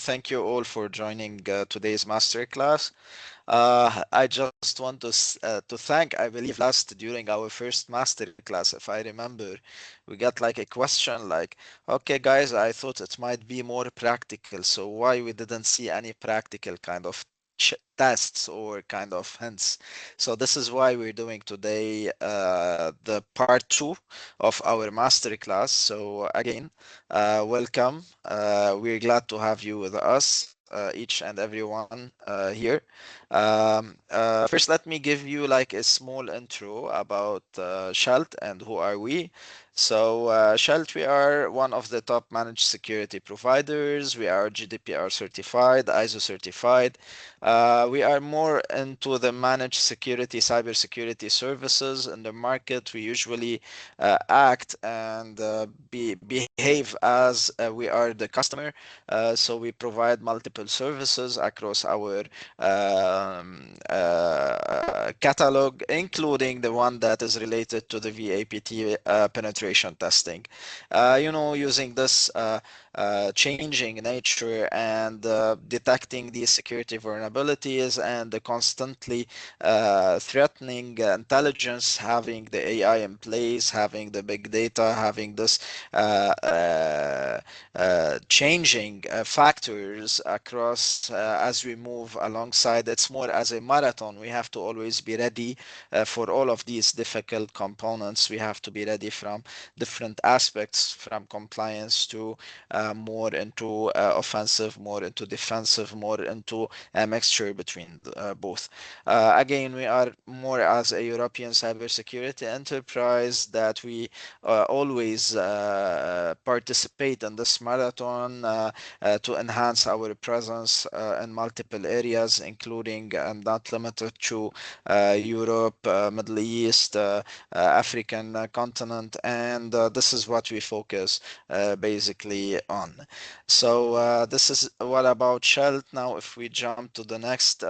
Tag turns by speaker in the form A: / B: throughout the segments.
A: thank you all for joining today's masterclass. I just want to thank, I believe, last during our first masterclass, if I remember, we got like a question like, okay, guys, I thought it might be more practical, so why we didn't see any practical kind of tests or kind of hints. So this is why we're doing today the part two of our masterclass. So again, welcome. We're glad to have you with us, each and everyone here. First, let me give you like a small intro about Shalt and who are we. So, Shalt, we are one of the top managed security providers. We are GDPR certified, ISO certified. We are more into the managed security, cybersecurity services in the market. We usually act and behave as we are the customer. So we provide multiple services across our catalog, including the one that is related to the VAPT penetration testing. Using this changing nature and detecting these security vulnerabilities and the constantly threatening intelligence, having the AI in place, having the big data, having this changing factors across as we move alongside. It's more as a marathon. We have to always be ready for all of these difficult components. We have to be ready from different aspects, from compliance to more into offensive, more into defensive, more into a mixture between both. Again, we are more as a European cybersecurity enterprise that we always participate in this marathon to enhance our presence in multiple areas, including and not limited to Europe, Middle East, African continent, and this is what we focus basically on. So this is what about Shell. Now, if we jump to the next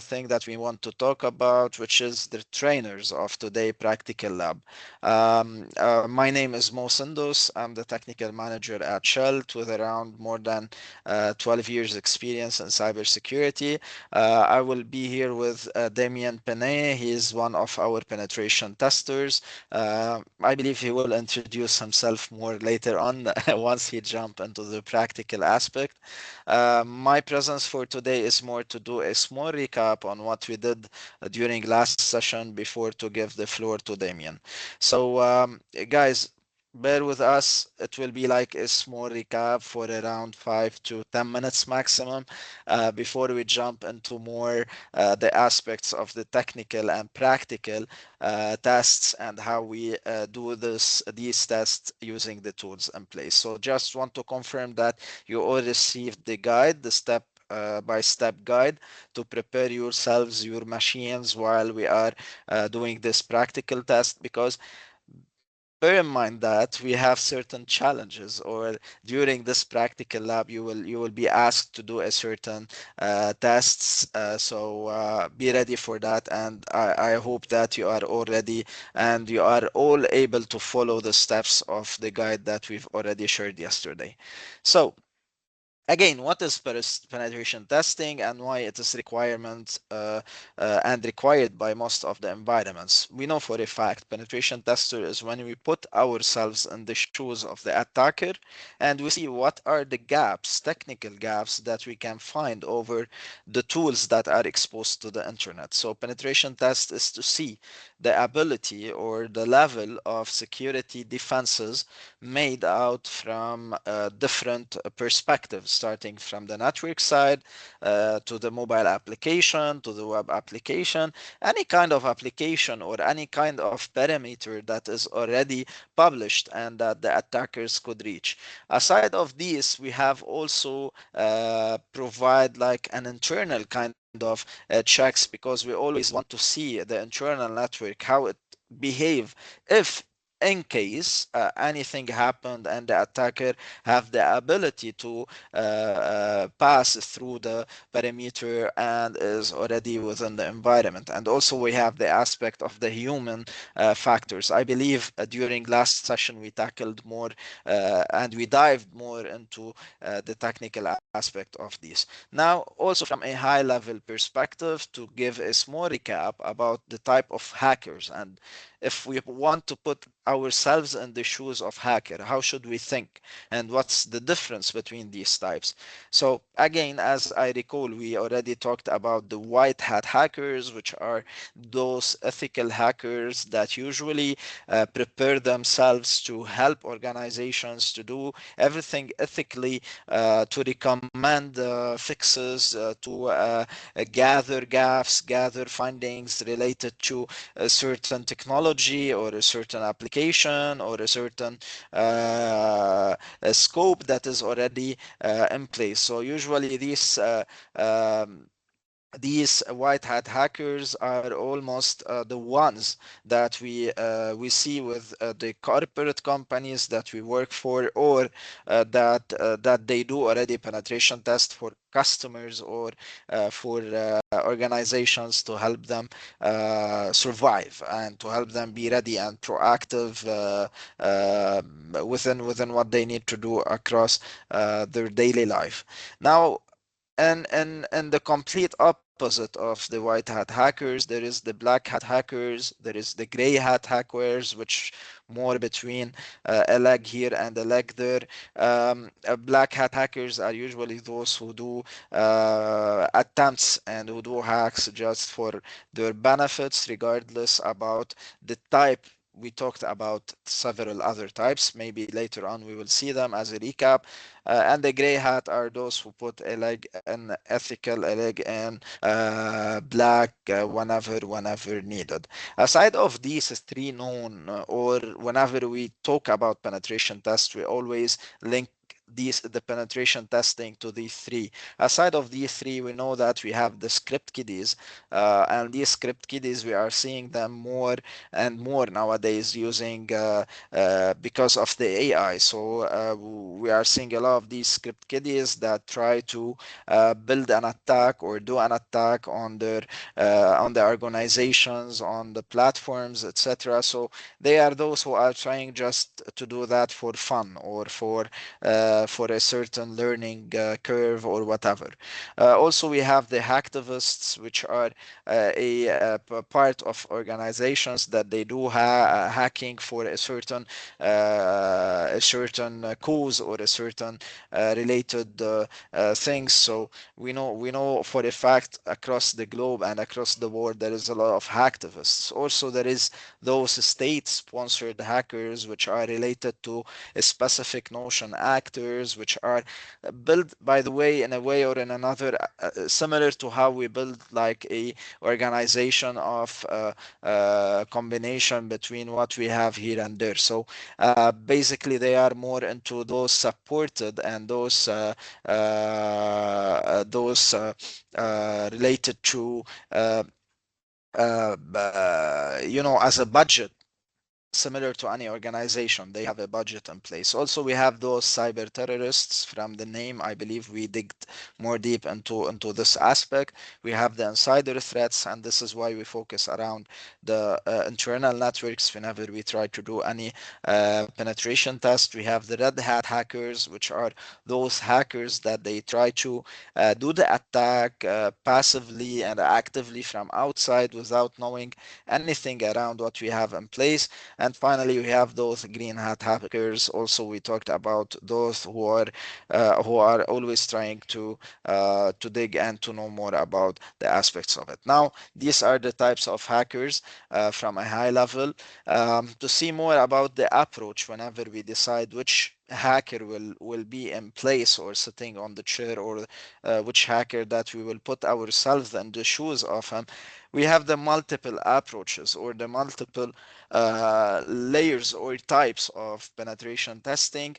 A: thing that we want to talk about, which is the trainers of today practical lab. My name is Mo Sindos. I'm the technical manager at Shell with around more than 12 years experience in cybersecurity. I will be here with Damien Penet. He is one of our penetration testers. I believe he will introduce himself more later on once he jump into the practical aspect. My presence for today is more to do a small recap on what we did during last session before to give the floor to Damien. So, guys, bear with us. It will be like a small recap for around 5 to 10 minutes maximum before we jump into more the aspects of the technical and practical tests and how we do these tests using the tools in place. So just want to confirm that you all received the guide, the step by step guide to prepare yourselves, your machines while we are doing this practical test, because bear in mind that we have certain challenges, or during this practical lab you will be asked to do a certain tests, so be ready for that, and I hope that you are all ready and you are all able to follow the steps of the guide that we've already shared yesterday. So again, what is penetration testing and why it is requirement and required by most of the environments? We know for a fact penetration tester is when we put ourselves in the shoes of the attacker and we see what are the gaps, technical gaps that we can find over the tools that are exposed to the internet. So penetration test is to see the ability or the level of security defenses made out from different perspectives, starting from the network side to the mobile application, to the web application, any kind of application or any kind of parameter that is already published and that the attackers could reach. Aside of these, we have also provide like an internal kind of checks, because we always want to see the internal network, how it behave if in case anything happened and the attacker have the ability to pass through the perimeter and is already within the environment. And also we have the aspect of the human factors. I believe during last session we tackled more and we dived more into the technical aspect of this. Now, also from a high level perspective, to give a small recap about the type of hackers, and if we want to put ourselves in the shoes of hacker, how should we think and what's the difference between these types? So again, as I recall, we already talked about the white hat hackers, which are those ethical hackers that usually prepare themselves to help organizations to do everything ethically, to recommend fixes, to gather gaps, gather findings related to a certain technology or a certain application or a certain a scope that is already in place. So usually um, these white hat hackers are almost the ones that we see with the corporate companies that we work for, or that they do already penetration test for customers or for organizations to help them survive and to help them be ready and proactive within what they need to do across their daily life. Now, and the complete opposite of the white hat hackers, there is the black hat hackers, there is the gray hat hackers, which more between a leg here and a leg there. Black hat hackers are usually those who do attempts and who do hacks just for their benefits, regardless about the type. We talked about several other types. Maybe later on we will see them as a recap. And the gray hat are those who put a leg in ethical, a leg in black whenever needed. Aside of these three known, or whenever we talk about penetration tests, we always link the penetration testing to these three. Aside of these three, we know that we have the script kiddies, and these script kiddies we are seeing them more and more nowadays using because of the AI. So we are seeing a lot of these script kiddies that try to build an attack or do an attack on the organizations, on the platforms, etc. So they are those who are trying just to do that for fun or for a certain learning curve or whatever. Also, we have the hacktivists, which are part of organizations that they do hacking for a certain cause or a certain related things. So we know for a fact across the globe and across the world there is a lot of hacktivists. Also, there is those state-sponsored hackers which are related to a specific notion actors, which are built, by the way, in a way or in another, similar to how we build like a organization of combination between what we have here and there. So basically, they are more into those supported and those related to as a budget, similar to any organization. They have a budget in place. Also, we have those cyber terrorists. From the name, I believe we digged more deep into this aspect. We have the insider threats, and this is why we focus around the internal networks whenever we try to do any penetration test. We have the red hat hackers, which are those hackers that they try to do the attack passively and actively from outside without knowing anything around what we have in place. And finally, we have those green hat hackers. Also, we talked about those who are always trying to dig and to know more about the aspects of it. Now, these are the types of hackers from a high level. To see more about the approach whenever we decide which hacker will be in place or sitting on the chair, or which hacker that we will put ourselves in the shoes of him, we have the multiple approaches or the multiple layers or types of penetration testing.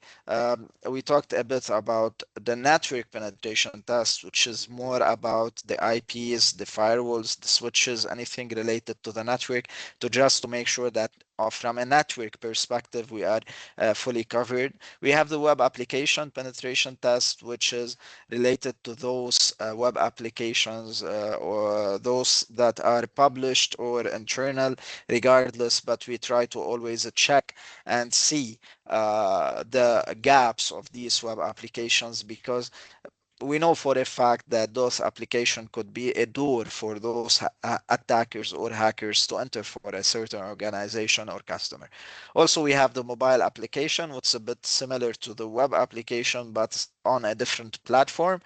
A: We talked a bit about the network penetration test, which is more about the IPs, the firewalls, the switches, anything related to the network, to just to make sure that from a network perspective, we are fully covered. We have the web application penetration test, which is related to those web applications or those that are published or internal, regardless, but we try to always check and see the gaps of these web applications, because we know for a fact that those applications could be a door for those attackers or hackers to enter for a certain organization or customer. Also, we have the mobile application, which is a bit similar to the web application, but on a different platform.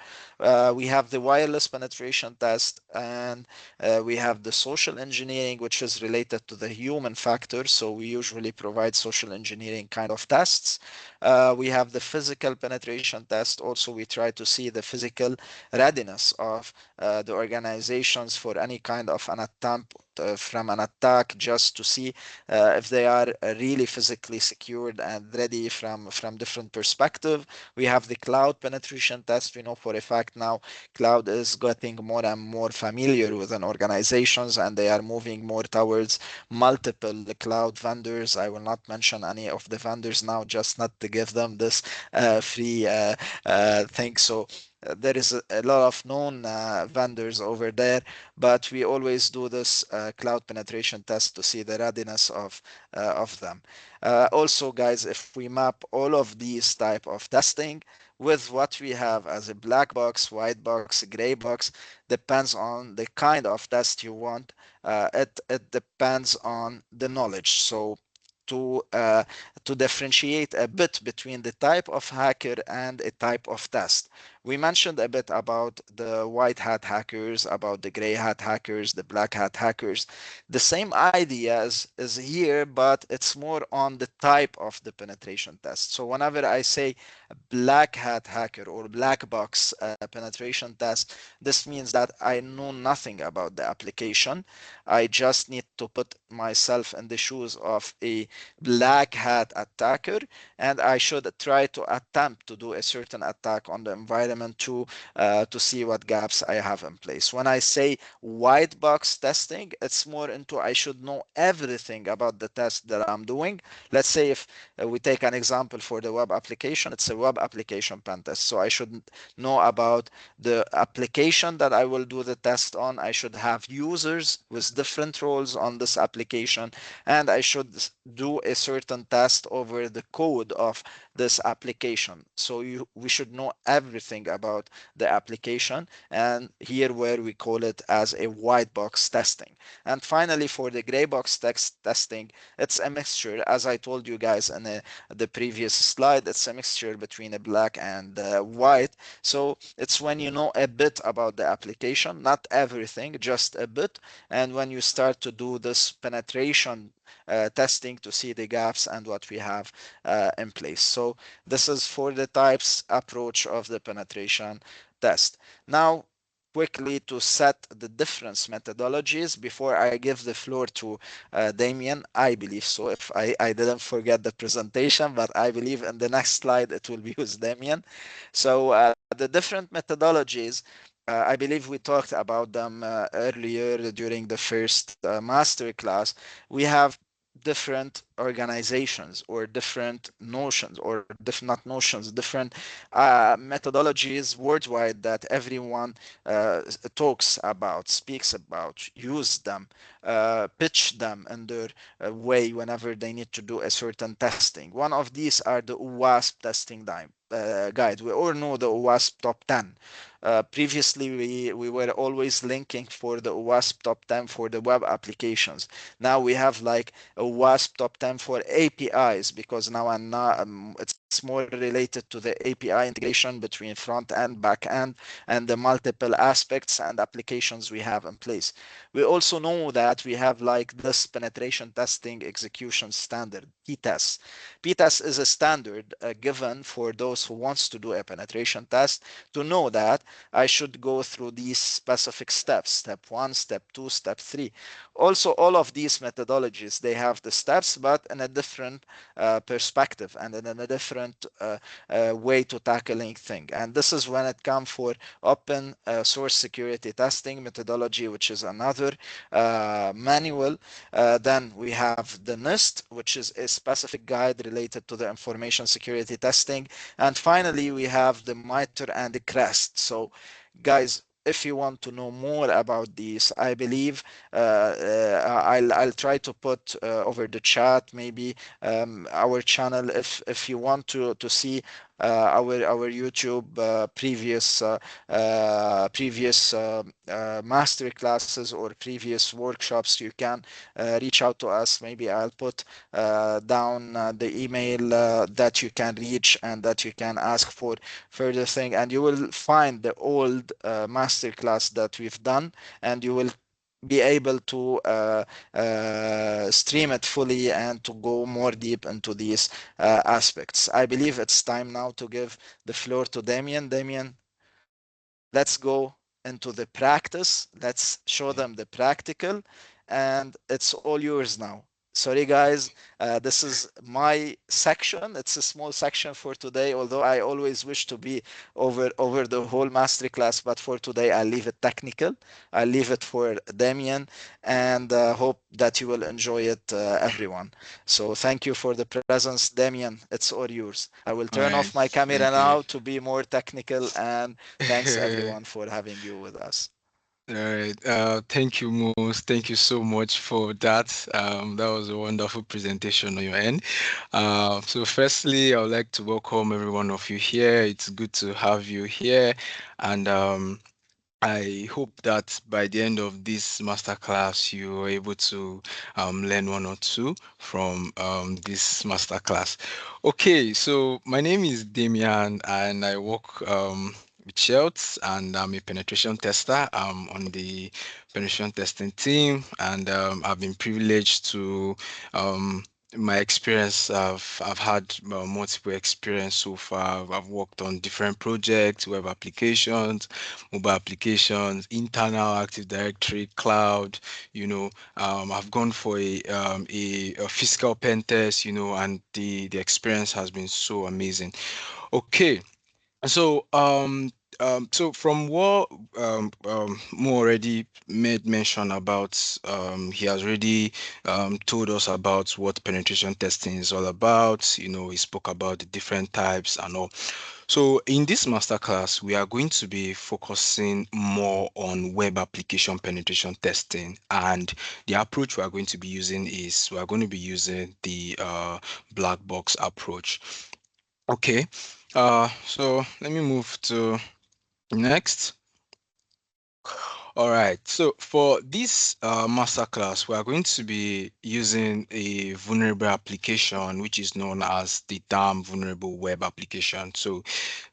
A: We have the wireless penetration test, and we have the social engineering, which is related to the human factor. So we usually provide social engineering kind of tests. We have the physical penetration test. Also, we try to see the physical readiness of the organizations for any kind of an attempt from an attack, just to see if they are really physically secured and ready from different perspective. We have the cloud penetration test. We know for a fact now cloud is getting more and more familiar with an organizations, and they are moving more towards multiple cloud vendors. I will not mention any of the vendors now, just not to give them this free thing. So there is a lot of known vendors over there, but we always do this cloud penetration test to see the readiness of them. Also, guys, if we map all of these type of testing with what we have as a black box, white box, gray box, depends on the kind of test you want. It depends on the knowledge. So to uh, to differentiate a bit between the type of hacker and a type of test. We mentioned a bit about the white hat hackers, about the gray hat hackers, the black hat hackers. The same idea is here, but it's more on the type of the penetration test. So whenever I say black hat hacker or black box penetration test, this means that I know nothing about the application. I just need to put myself in the shoes of a black hat attacker, and I should try to attempt to do a certain attack on the environment to see what gaps I have in place. When I say white box testing, it's more into I should know everything about the test that I'm doing. Let's say if we take an example for the web application, it's a web application pen test. So I should know about the application that I will do the test on. I should have users with different roles on this application, and I should do a certain test over the code of this application. So we should know everything about the application, and here where we call it as a white box testing. And finally, for the gray box text testing, it's a mixture. As I told you guys in the previous slide, it's a mixture between a black and white. So it's when you know a bit about the application, not everything, just a bit. And when you start to do this penetration testing to see the gaps and what we have in place. So this is for the types approach of the penetration test. Now, quickly to set the difference methodologies before I give the floor to Damien. I believe so, if I didn't forget the presentation, but I believe in the next slide it will be with Damien. So the different methodologies, I believe we talked about them earlier during the first master class. We have different organizations or different notions or not notions, different methodologies worldwide that everyone talks about, speaks about, use them, pitch them in their way whenever they need to do a certain testing. One of these are the OWASP testing guide. We all know the OWASP top 10. Previously, we were always linking for the OWASP top 10 for the web applications. Now we have like a WASP top 10 for APIs, because now it's more related to the API integration between front end, back end, and the multiple aspects and applications we have in place. We also know that we have like this penetration testing execution standard, PTEST. PTEST is a standard given for those who wants to do a penetration test to know that I should go through these specific steps: step one, step two, step three. Also, all of these methodologies, they have the steps, but in a different perspective and in a different way to tackling thing. And this is when it comes for open source security testing methodology, which is another manual. Then we have the NIST, which is a specific guide related to the information security testing. And finally, we have the MITRE and the CREST. So, guys, if you want to know more about these, I believe I'll try to put over the chat maybe our channel if you want to see our YouTube master classes or previous workshops. You can reach out to us. Maybe I'll put down the email that you can reach and that you can ask for further thing, and you will find the old master class that we've done, and you will be able to stream it fully and to go more deep into these aspects. I believe it's time now to give the floor to Damien. Damien, let's go into the practice. Let's show them the practical, and it's all yours now. Sorry, guys. This is my section. It's a small section for today, although I always wish to be over the whole masterclass. But for today, I'll leave it technical. I'll leave it for Damien, and hope that you will enjoy it, everyone. So thank you for the presence, Damien. It's all yours. I will
B: All
A: turn
B: right.
A: off my camera
B: Thank you.
A: now to be more technical, and thanks everyone for having you with us.
B: All right. Thank you, Moose. Thank you so much for that. That was a wonderful presentation on your end. So firstly, I would like to welcome every one of you here. It's good to have you here. And I hope that by the end of this masterclass, you are able to learn one or two from this masterclass. Okay, so my name is Damian, and I work with Shelts, and I'm a penetration tester. I'm on the penetration testing team, and I've been privileged to um, my experience. I've had multiple experience so far. I've worked on different projects, web applications, mobile applications, internal Active Directory, cloud. I've gone for a physical pen test, and the experience has been so amazing. Okay, so from what Mo already made mention about, he has already told us about what penetration testing is all about. He spoke about the different types and all. So in this masterclass, we are going to be focusing more on web application penetration testing, and the approach we are going to be using is we are going to be using the black box approach. Okay. So let me move to next. All right. So for this masterclass, we are going to be using a vulnerable application, which is known as the DAM vulnerable web application. So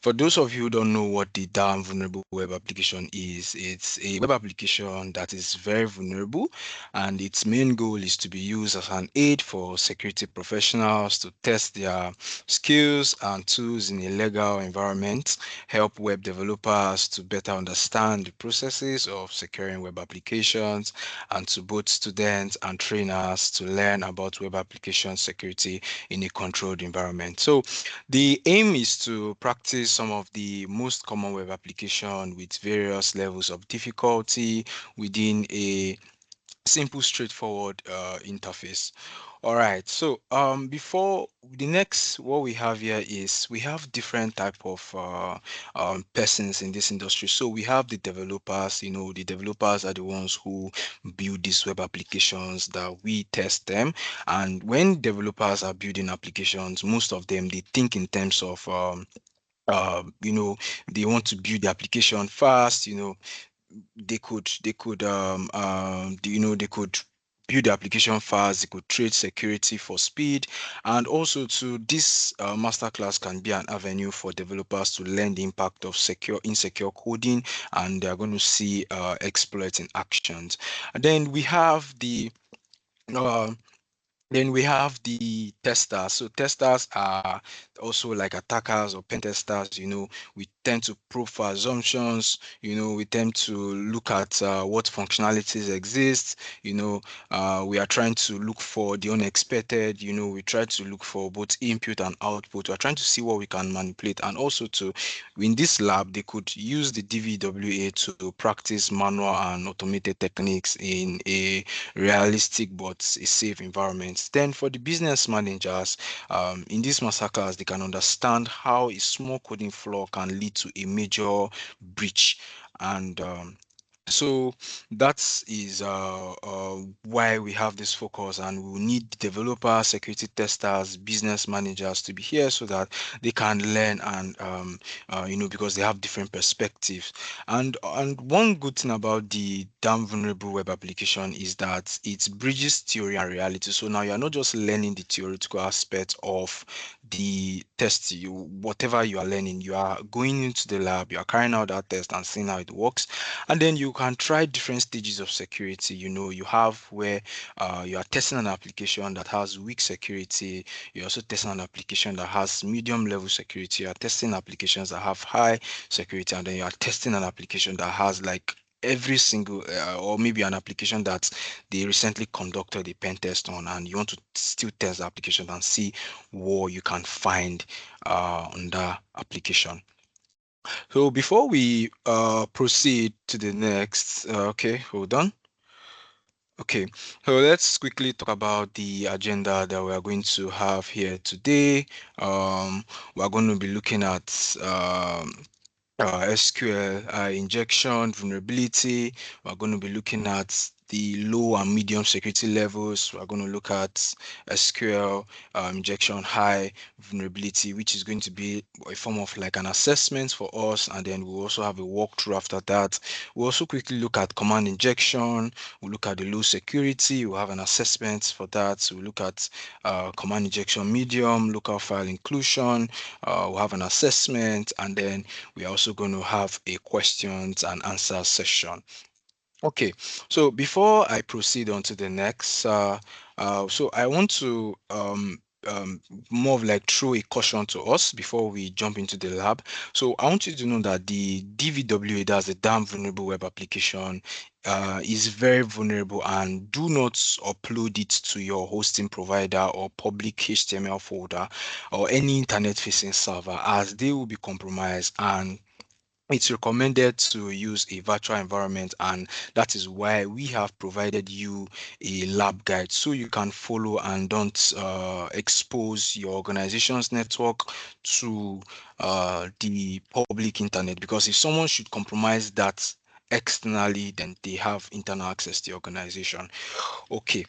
B: for those of you who don't know what the DAM vulnerable web application is, it's a web application that is very vulnerable, and its main goal is to be used as an aid for security professionals to test their skills and tools in a legal environment, help web developers to better understand the processes of securing web applications, and to both students and trainers to learn about web application security in a controlled environment. So the aim is to practice some of the most common web application with various levels of difficulty within a simple, straightforward interface. All right. So before the next, what we have here is we have different type of persons in this industry. So we have the developers. The developers are the ones who build these web applications that we test them. And when developers are building applications, most of them they think in terms of uh, you know they want to build the application fast. They could build the application fast. They could trade security for speed, and also to this masterclass can be an avenue for developers to learn the impact of insecure coding, and they are going to see exploits in actions. And then we have the uh, Then we have the testers. So testers are also like attackers or pen testers. We tend to probe for assumptions. We tend to look at what functionalities exist. We are trying to look for the unexpected. We try to look for both input and output. We're trying to see what we can manipulate, and also to in this lab they could use the DVWA to practice manual and automated techniques in a realistic but a safe environment. Then for the business managers, in this masterclass, they can understand how a small coding flaw can lead to a major breach. And so that is why we have this focus, and we will need developers, security testers, business managers to be here so that they can learn, and because they have different perspectives. And one good thing about the damn vulnerable web application is that it bridges theory and reality. So now you are not just learning the theoretical aspect of the test. Whatever you are learning, you are going into the lab, you are carrying out that test and seeing how it works. And then you can try different stages of security. You have where you are testing an application that has weak security. You're also testing an application that has medium level security. You are testing applications that have high security, and then you are testing an application that has like every single or maybe an application that they recently conducted a pen test on, and you want to still test the application and see what you can find on that application. So before we proceed to the next, okay, hold on. Okay, so let's quickly talk about the agenda that we are going to have here today. We are going to be looking at SQL injection, vulnerability. We're going to be looking at the low and medium security levels. We're going to look at SQL injection, high vulnerability, which is going to be a form of like an assessment for us. And then we'll also have a walkthrough after that. We'll also quickly look at command injection. We'll look at the low security. We'll have an assessment for that. So we'll look at command injection, medium, local file inclusion. We'll have an assessment, and then we're also going to have a questions and answer session. Okay, so before I proceed on to the next, so I want to more of like throw a caution to us before we jump into the lab. So I want you to know that the DVWA, that's the damn vulnerable web application, is very vulnerable, and do not upload it to your hosting provider or public HTML folder or any internet facing server, as they will be compromised, and it's recommended to use a virtual environment. And that is why we have provided you a lab guide so you can follow and don't expose your organization's network to the public internet, because if someone should compromise that externally, then they have internal access to the organization. Okay,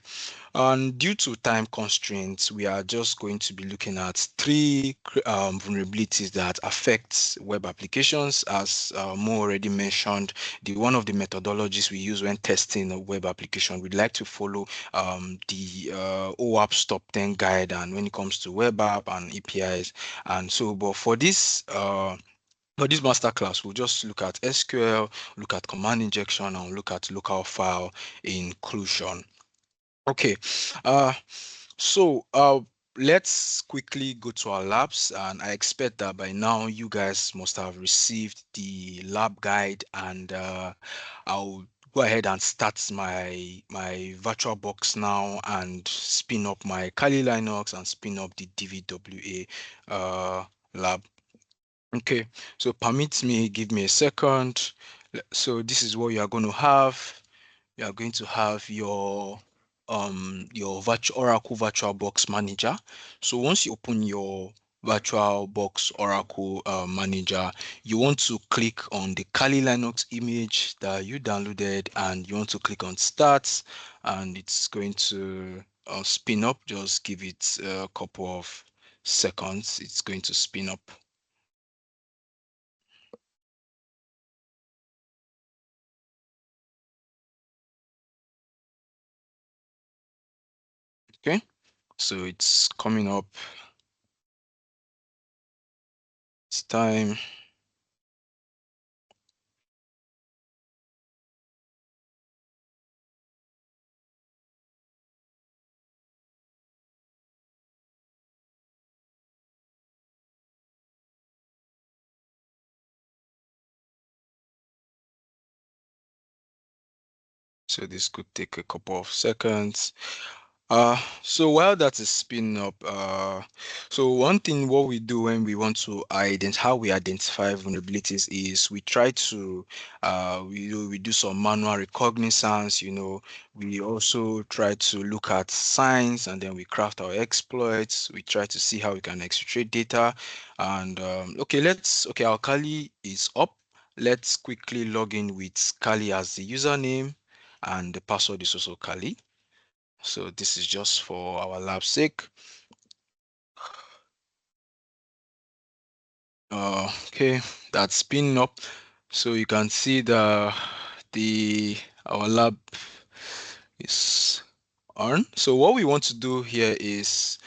B: and due to time constraints, we are just going to be looking at three vulnerabilities that affect web applications. As Mo already mentioned, the one of the methodologies we use when testing a web application, we'd like to follow the OAuth Top 10 guide, and when it comes to web app and APIs. And so, but for this masterclass, we'll just look at SQL, look at command injection, and look at local file inclusion. Okay, uh, so let's quickly go to our labs, and I expect that by now you guys must have received the lab guide, and I'll go ahead and start my virtual box now and spin up my Kali Linux and spin up the DVWA lab. Okay, so permit me, give me a second. So this is what you are going to have. You are going to have your virtual Oracle VirtualBox Manager. So once you open your VirtualBox Oracle Manager, you want to click on the Kali Linux image that you downloaded, and you want to click on Start, and it's going to spin up. Just give it a couple of seconds. It's going to spin up. Okay, so it's coming up. It's time. So this could take a couple of seconds. So while that is spinning up, so one thing what we do when we want to identify how we identify vulnerabilities is we try to we do some manual reconnaissance. We also try to look at signs, and then we craft our exploits. We try to see how we can exfiltrate data. And okay, our Kali is up. Let's quickly log in with Kali as the username, and the password is also Kali. So this is just for our lab sake. Okay, that's spinning up. So you can see the our lab is on. So what we want to do here is,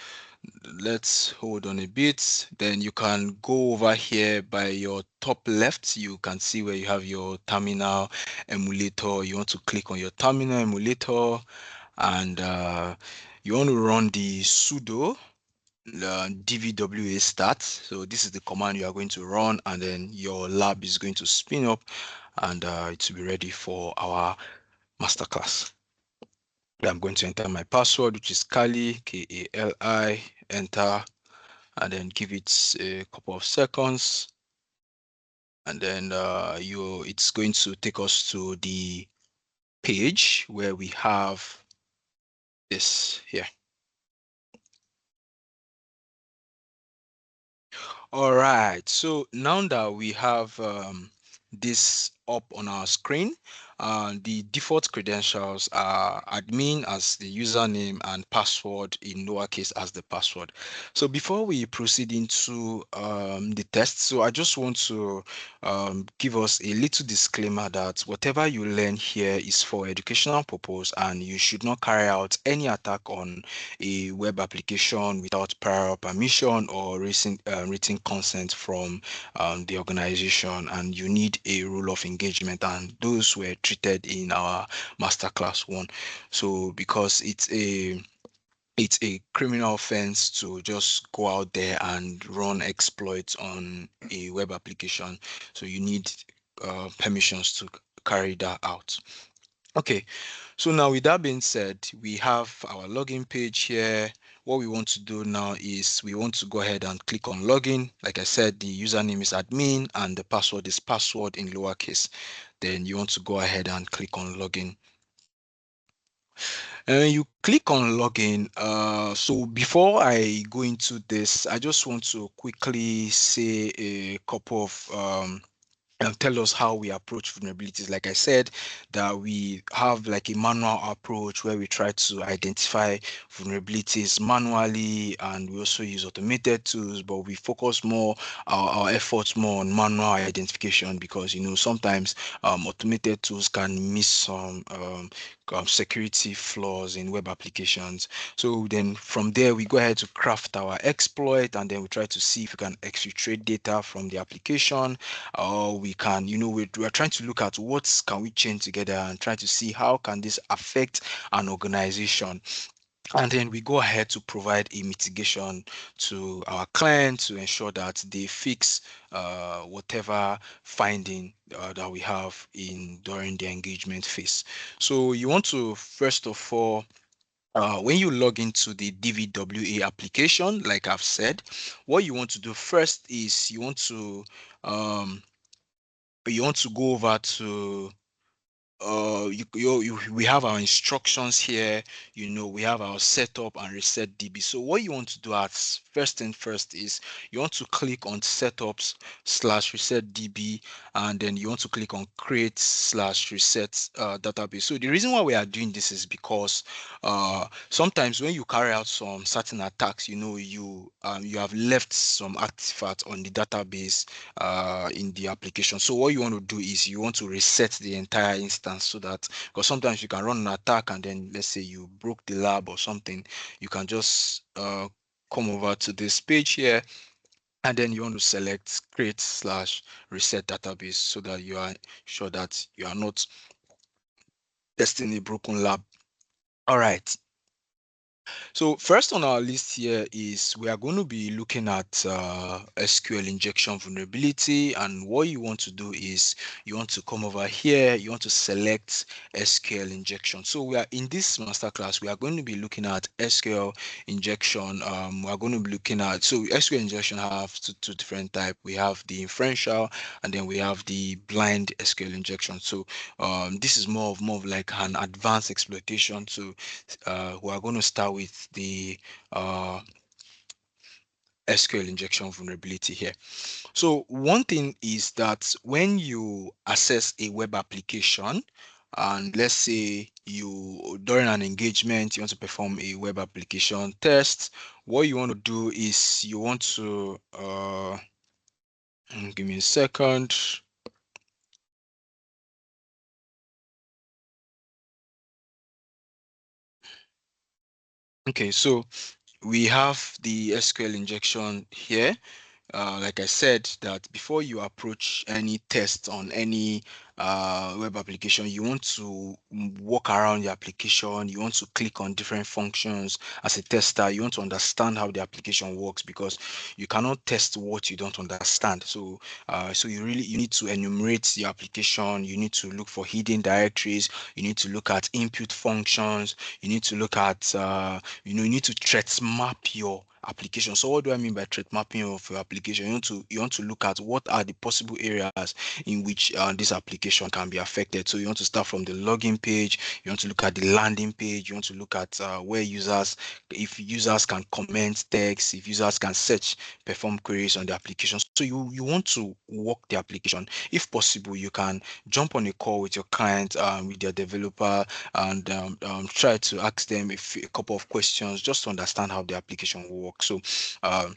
B: let's hold on a bit. Then you can go over here by your top left. You can see where you have your terminal emulator. You want to click on your terminal emulator, and you want to run the sudo dvwa start. So this is the command you are going to run, and then your lab is going to spin up, and it will be ready for our masterclass. I'm going to enter my password, which is Kali, Kali, enter, and then give it a couple of seconds, and then it's going to take us to the page where we have this here. All right, so now that we have this up on our screen, the default credentials are admin as the username and password in lowercase as the password. So before we proceed into the test, so I just want to give us a little disclaimer that whatever you learn here is for educational purpose, and you should not carry out any attack on a web application without prior permission or written consent from the organization, and you need a rule of engagement, and those were treated in our masterclass one. So because it's a criminal offense to just go out there and run exploits on a web application, so you need permissions to carry that out. Okay, so now with that being said, we have our login page here. What we want to do now is we want to go ahead and click on login. Like I said, the username is admin and the password is password in lowercase. Then you want to go ahead and click on login. You click on login. So before I go into this, I just want to quickly say a couple of and tell us how we approach vulnerabilities. Like I said, that we have like a manual approach where we try to identify vulnerabilities manually, and we also use automated tools, but we focus more our efforts more on manual identification, because sometimes automated tools can miss some security flaws in web applications. So then from there we go ahead to craft our exploit, and then we try to see if we can exfiltrate data from the application, or we can, we're trying to look at what can we chain together and try to see how can this affect an organization. And then we go ahead to provide a mitigation to our client to ensure that they fix whatever finding that we have in during the engagement phase. So you want to first of all, when you log into the DVWA application, like I've said, what you want to do first is um, you want to go over to we have our instructions here. We have our setup and reset db. So what you want to do at first and first is you want to click on setups slash reset db, and then you want to click on create slash reset database. So the reason why we are doing this is because sometimes when you carry out some certain attacks, you have left some artifact on the database in the application. So what you want to do is you want to reset the entire instance, so that, because sometimes you can run an attack and then let's say you broke the lab or something, you can just come over to this page here, and then you want to select create slash reset database, so that you are sure that you are not testing a broken lab. All right. So first on our list here is we are going to be looking at SQL injection vulnerability, and what you want to do is you want to come over here, you want to select SQL injection. So we are in this masterclass, we are going to be looking at SQL injection. We are going to be looking at, so SQL injection have two different type. We have the inferential and then we have the blind SQL injection. So this is more of like an advanced exploitation. So we are going to start with the uh, SQL injection vulnerability here. So one thing is that when you access a web application, and let's say you during an engagement you want to perform a web application test, what you want to do is you want to give me a second. Okay, so we have the SQL injection here. Like I said, that before you approach any test on any web application, you want to walk around the application, you want to click on different functions. As a tester, you want to understand how the application works, because you cannot test what you don't understand. So you need to enumerate the application, you need to look for hidden directories, you need to look at input functions, you need to look at you need to threat map your application. So what do I mean by threat mapping of your application? You want to look at what are the possible areas in which this application can be affected. So you want to start from the login page, you want to look at the landing page, you want to look at where users, if users can comment text, if users can search, perform queries on the application. So you want to work the application. If possible, you can jump on a call with your client, with their developer, and try to ask them a couple of questions just to understand how the application will work. So um,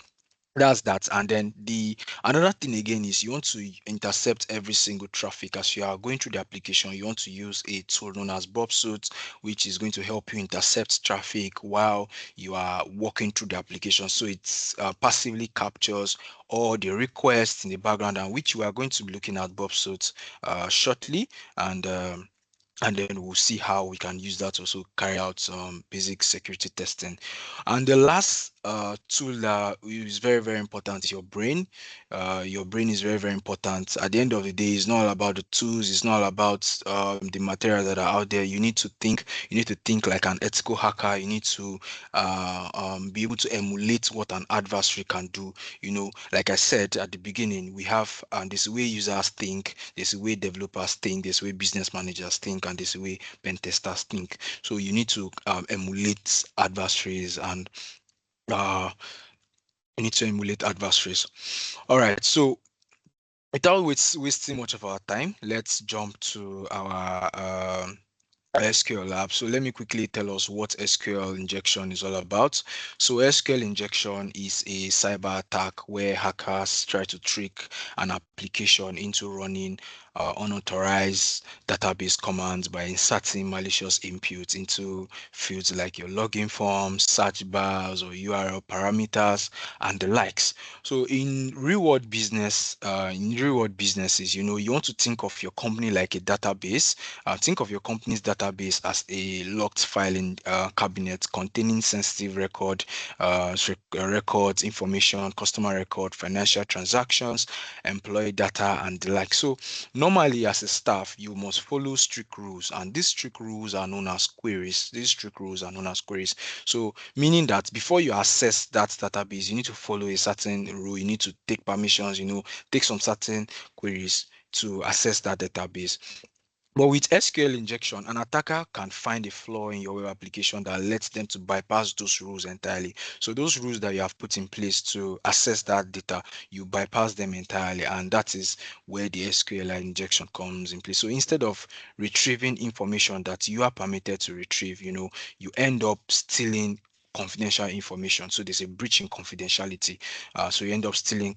B: that's that. And then the another thing again is you want to intercept every single traffic as you are going through the application. You want to use a tool known as Bobsuit, which is going to help you intercept traffic while you are walking through the application. So it's passively captures all the requests in the background, and which we are going to be looking at Bobsuit shortly. And then we'll see how we can use that to also carry out some basic security testing. And the last tool that is very, very important is your brain. Your brain is very, very important. At the end of the day, it's not all about the tools, it's not all about the materials that are out there. You need to think like an ethical hacker. You need to be able to emulate what an adversary can do. Like I said at the beginning, we have this way users think, there's a way developers think, there's a way business managers think, and there's a way pen testers think. So you need to emulate adversaries, and uh, you need to emulate adversaries. All right. So without wasting much of our time, let's jump to our SQL lab. So let me quickly tell us what SQL injection is all about. So SQL injection is a cyber attack where hackers try to trick an application into running unauthorized database commands by inserting malicious inputs into fields like your login forms, search bars, or URL parameters, and the likes. So in real world businesses, you want to think of your company like a database. Think of your company's database as a locked filing cabinet containing sensitive records, information, customer record, financial transactions, employee data, and the like. So normally as a staff, you must follow strict rules, and these strict rules are known as queries. These strict rules are known as queries. So meaning that before you access that database, you need to follow a certain rule. You need to take permissions, take some certain queries to access that database. But with SQL injection, an attacker can find a flaw in your web application that lets them to bypass those rules entirely. So those rules that you have put in place to access that data, you bypass them entirely, and that is where the SQL injection comes in place. So instead of retrieving information that you are permitted to retrieve, you end up stealing confidential information. So there's a breach in confidentiality. So you end up stealing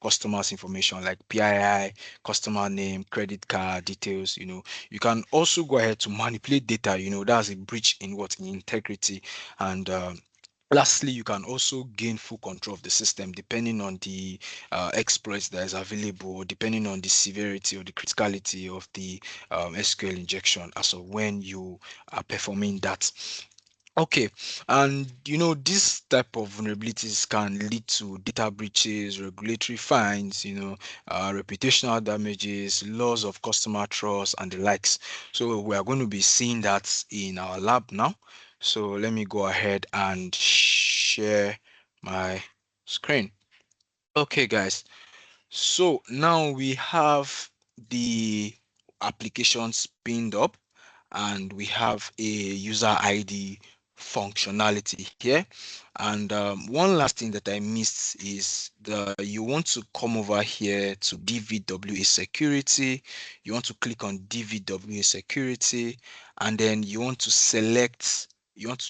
B: customers' information like PII, customer name, credit card details. You can also go ahead to manipulate data. That's a breach in what in integrity. And lastly, you can also gain full control of the system depending on the exploits that is available, depending on the severity or the criticality of the SQL injection as of when you are performing that. Okay, and this type of vulnerabilities can lead to data breaches, regulatory fines, reputational damages, loss of customer trust, and the likes. So we are going to be seeing that in our lab now. So let me go ahead and share my screen. Okay, guys. So now we have the applications pinned up and we have a user ID functionality here. And one last thing that I missed is you want to come over here to DVWA security. You want to click on DVWA security and then you want to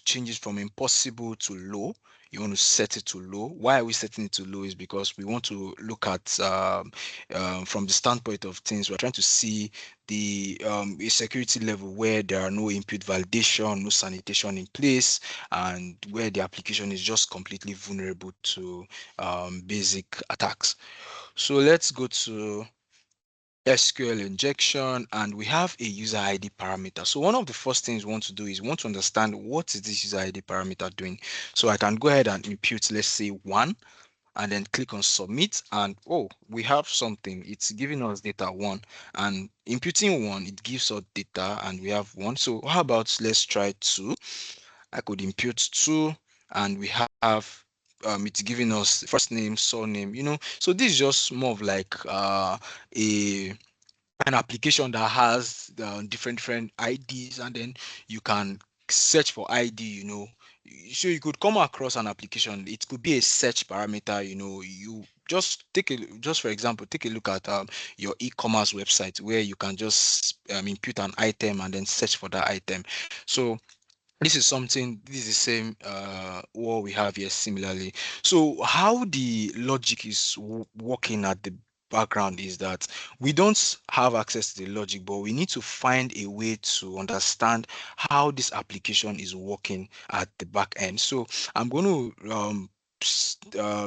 B: change it from impossible to low. You want to set it to low. Why are we setting it to low? Is because we want to look at from the standpoint of things. We're trying to see the a security level where there are no input validation, no sanitation in place, and where the application is just completely vulnerable to basic attacks. So let's go to SQL injection and we have a user ID parameter. So one of the first things we want to do is we want to understand what is this user ID parameter doing. So I can go ahead and impute, let's say 1, and then click on submit, and oh, we have something. It's giving us data 1, and imputing 1, it gives us data and we have 1. So how about let's try 2. I could impute 2 and we have it's giving us first name, surname, so this is just more of like a an application that has different IDs, and then you can search for ID. So you could come across an application. It could be a search parameter. You just for example, take a look at your e-commerce website where you can just input an item and then search for that item. So this is the same what we have here similarly. So how the logic is working at the background is that we don't have access to the logic, but we need to find a way to understand how this application is working at the back end. So I'm going to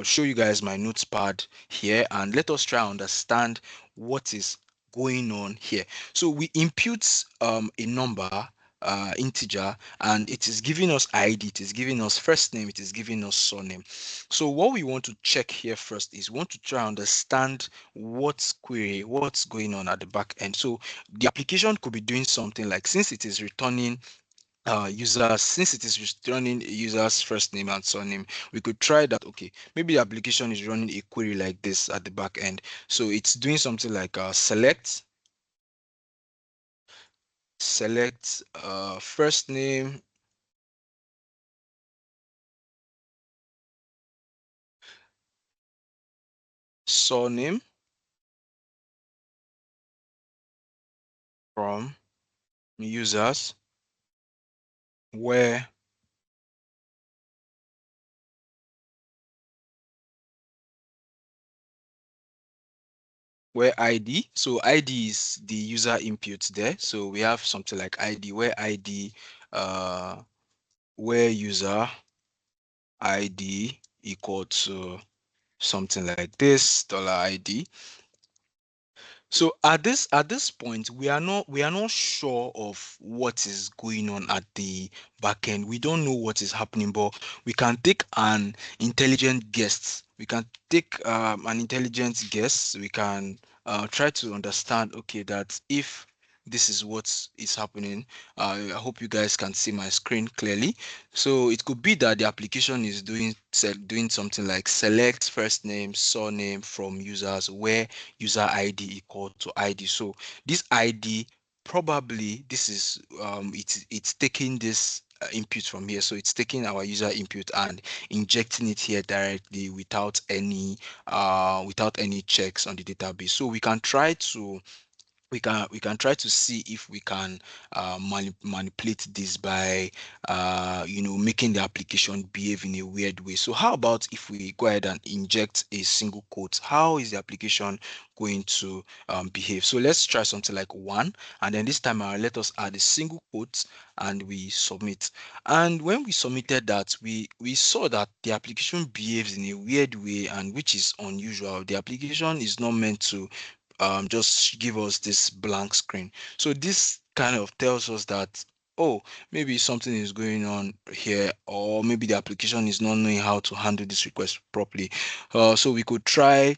B: show you guys my notepad here and let us try and understand what is going on here. So we input a number, integer, and it is giving us ID, it is giving us first name, it is giving us surname. So what we want to check here first is we want to try and understand what's going on at the back end. So the application could be doing something like, since it is returning a user's first name and surname, we could try that. Okay, maybe the application is running a query like this at the back end. So it's doing something like select first name, surname from users where ID, so ID is the user input there. So we have something like ID where ID where user ID equal to something like this $ID. So at this point, we are not sure of what is going on at the back end. We don't know what is happening, but we can take an intelligent guess. We can take an intelligent guess. We can try to understand. Okay, that if this is what is happening, I hope you guys can see my screen clearly. So it could be that the application is doing something like select first name, surname from users where user ID equal to ID. So this ID, probably this is it's taking this input from here. So it's taking our user input and injecting it here directly without any checks on the database. So we can try to see if we can manipulate this by making the application behave in a weird way. So how about if we go ahead and inject a single quote? How is the application going to behave? So let's try something like 1, and then this time around let us add a single quote and we submit. And when we submitted that, we saw that the application behaves in a weird way, and which is unusual. The application is not meant to just give us this blank screen. So this kind of tells us that oh, maybe something is going on here, or maybe the application is not knowing how to handle this request properly. So we could try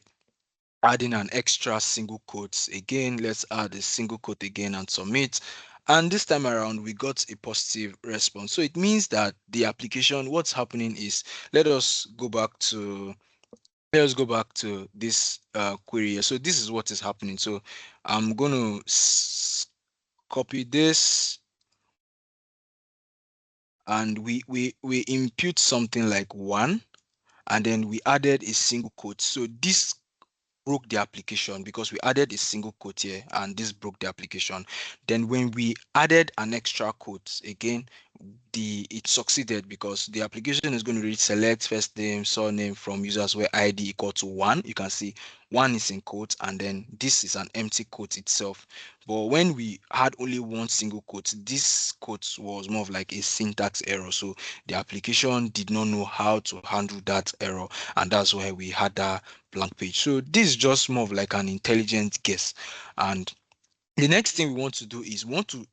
B: adding an extra single quotes again. Let's add a single quote again and submit. And this time around, we got a positive response. So it means that the application, what's happening is, let us go back to let us go back to this query here. So this is what is happening. So I'm going to copy this, and we impute something like one, and then we added a single quote. So this broke the application because we added a single quote here, and this broke the application. Then when we added an extra quote again, the it succeeded because the application is going to read select first name surname from users where id equal to one. You can see one is in quotes, and then this is an empty quote itself. But when we had only one single quote, this quote was more of like a syntax error. So the application did not know how to handle that error, and that's why we had that blank page. So this is just more of like an intelligent guess. And the next thing we want to do is we want to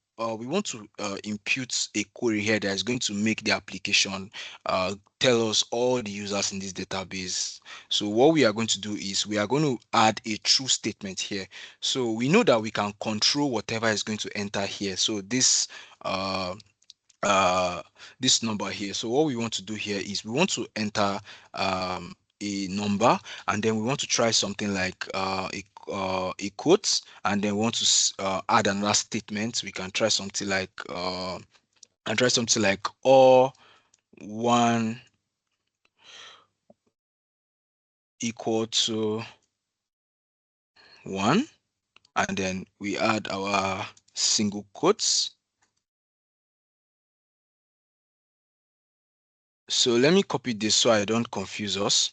B: impute a query here that is going to make the application tell us all the users in this database. So what we are going to do is we are going to add a true statement here. So we know that we can control whatever is going to enter here. So uh, uh this number here. So what we want to do here is we want to enter a number, and then we want to try something like a quote, and then we want to add another statement. We can try something like or one equal to one, and then we add our single quotes. So let me copy this so I don't confuse us.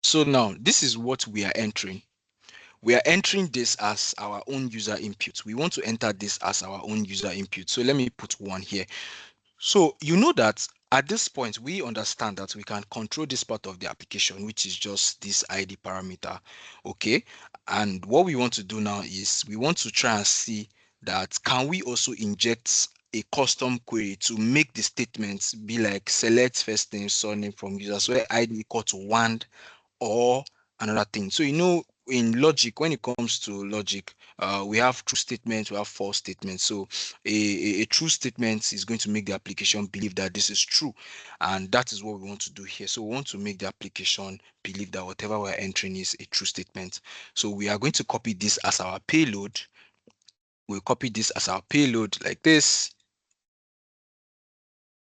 B: So now this is what we are entering. We are entering this as our own user input. We want to enter this as our own user input. So let me put one here. So you know that at this point, we understand that we can control this part of the application, which is just this ID parameter. Okay. And what we want to do now is we want to try and see that can we also inject a custom query to make the statements be like select first name, surname from users where ID equal to one or another thing. So in logic, when it comes to logic, we have true statements, we have false statements. So a true statement is going to make the application believe that this is true, and that is what we want to do here. So we want to make the application believe that whatever we're entering is a true statement. So we are going to copy this as our payload. We'll copy this as our payload like this,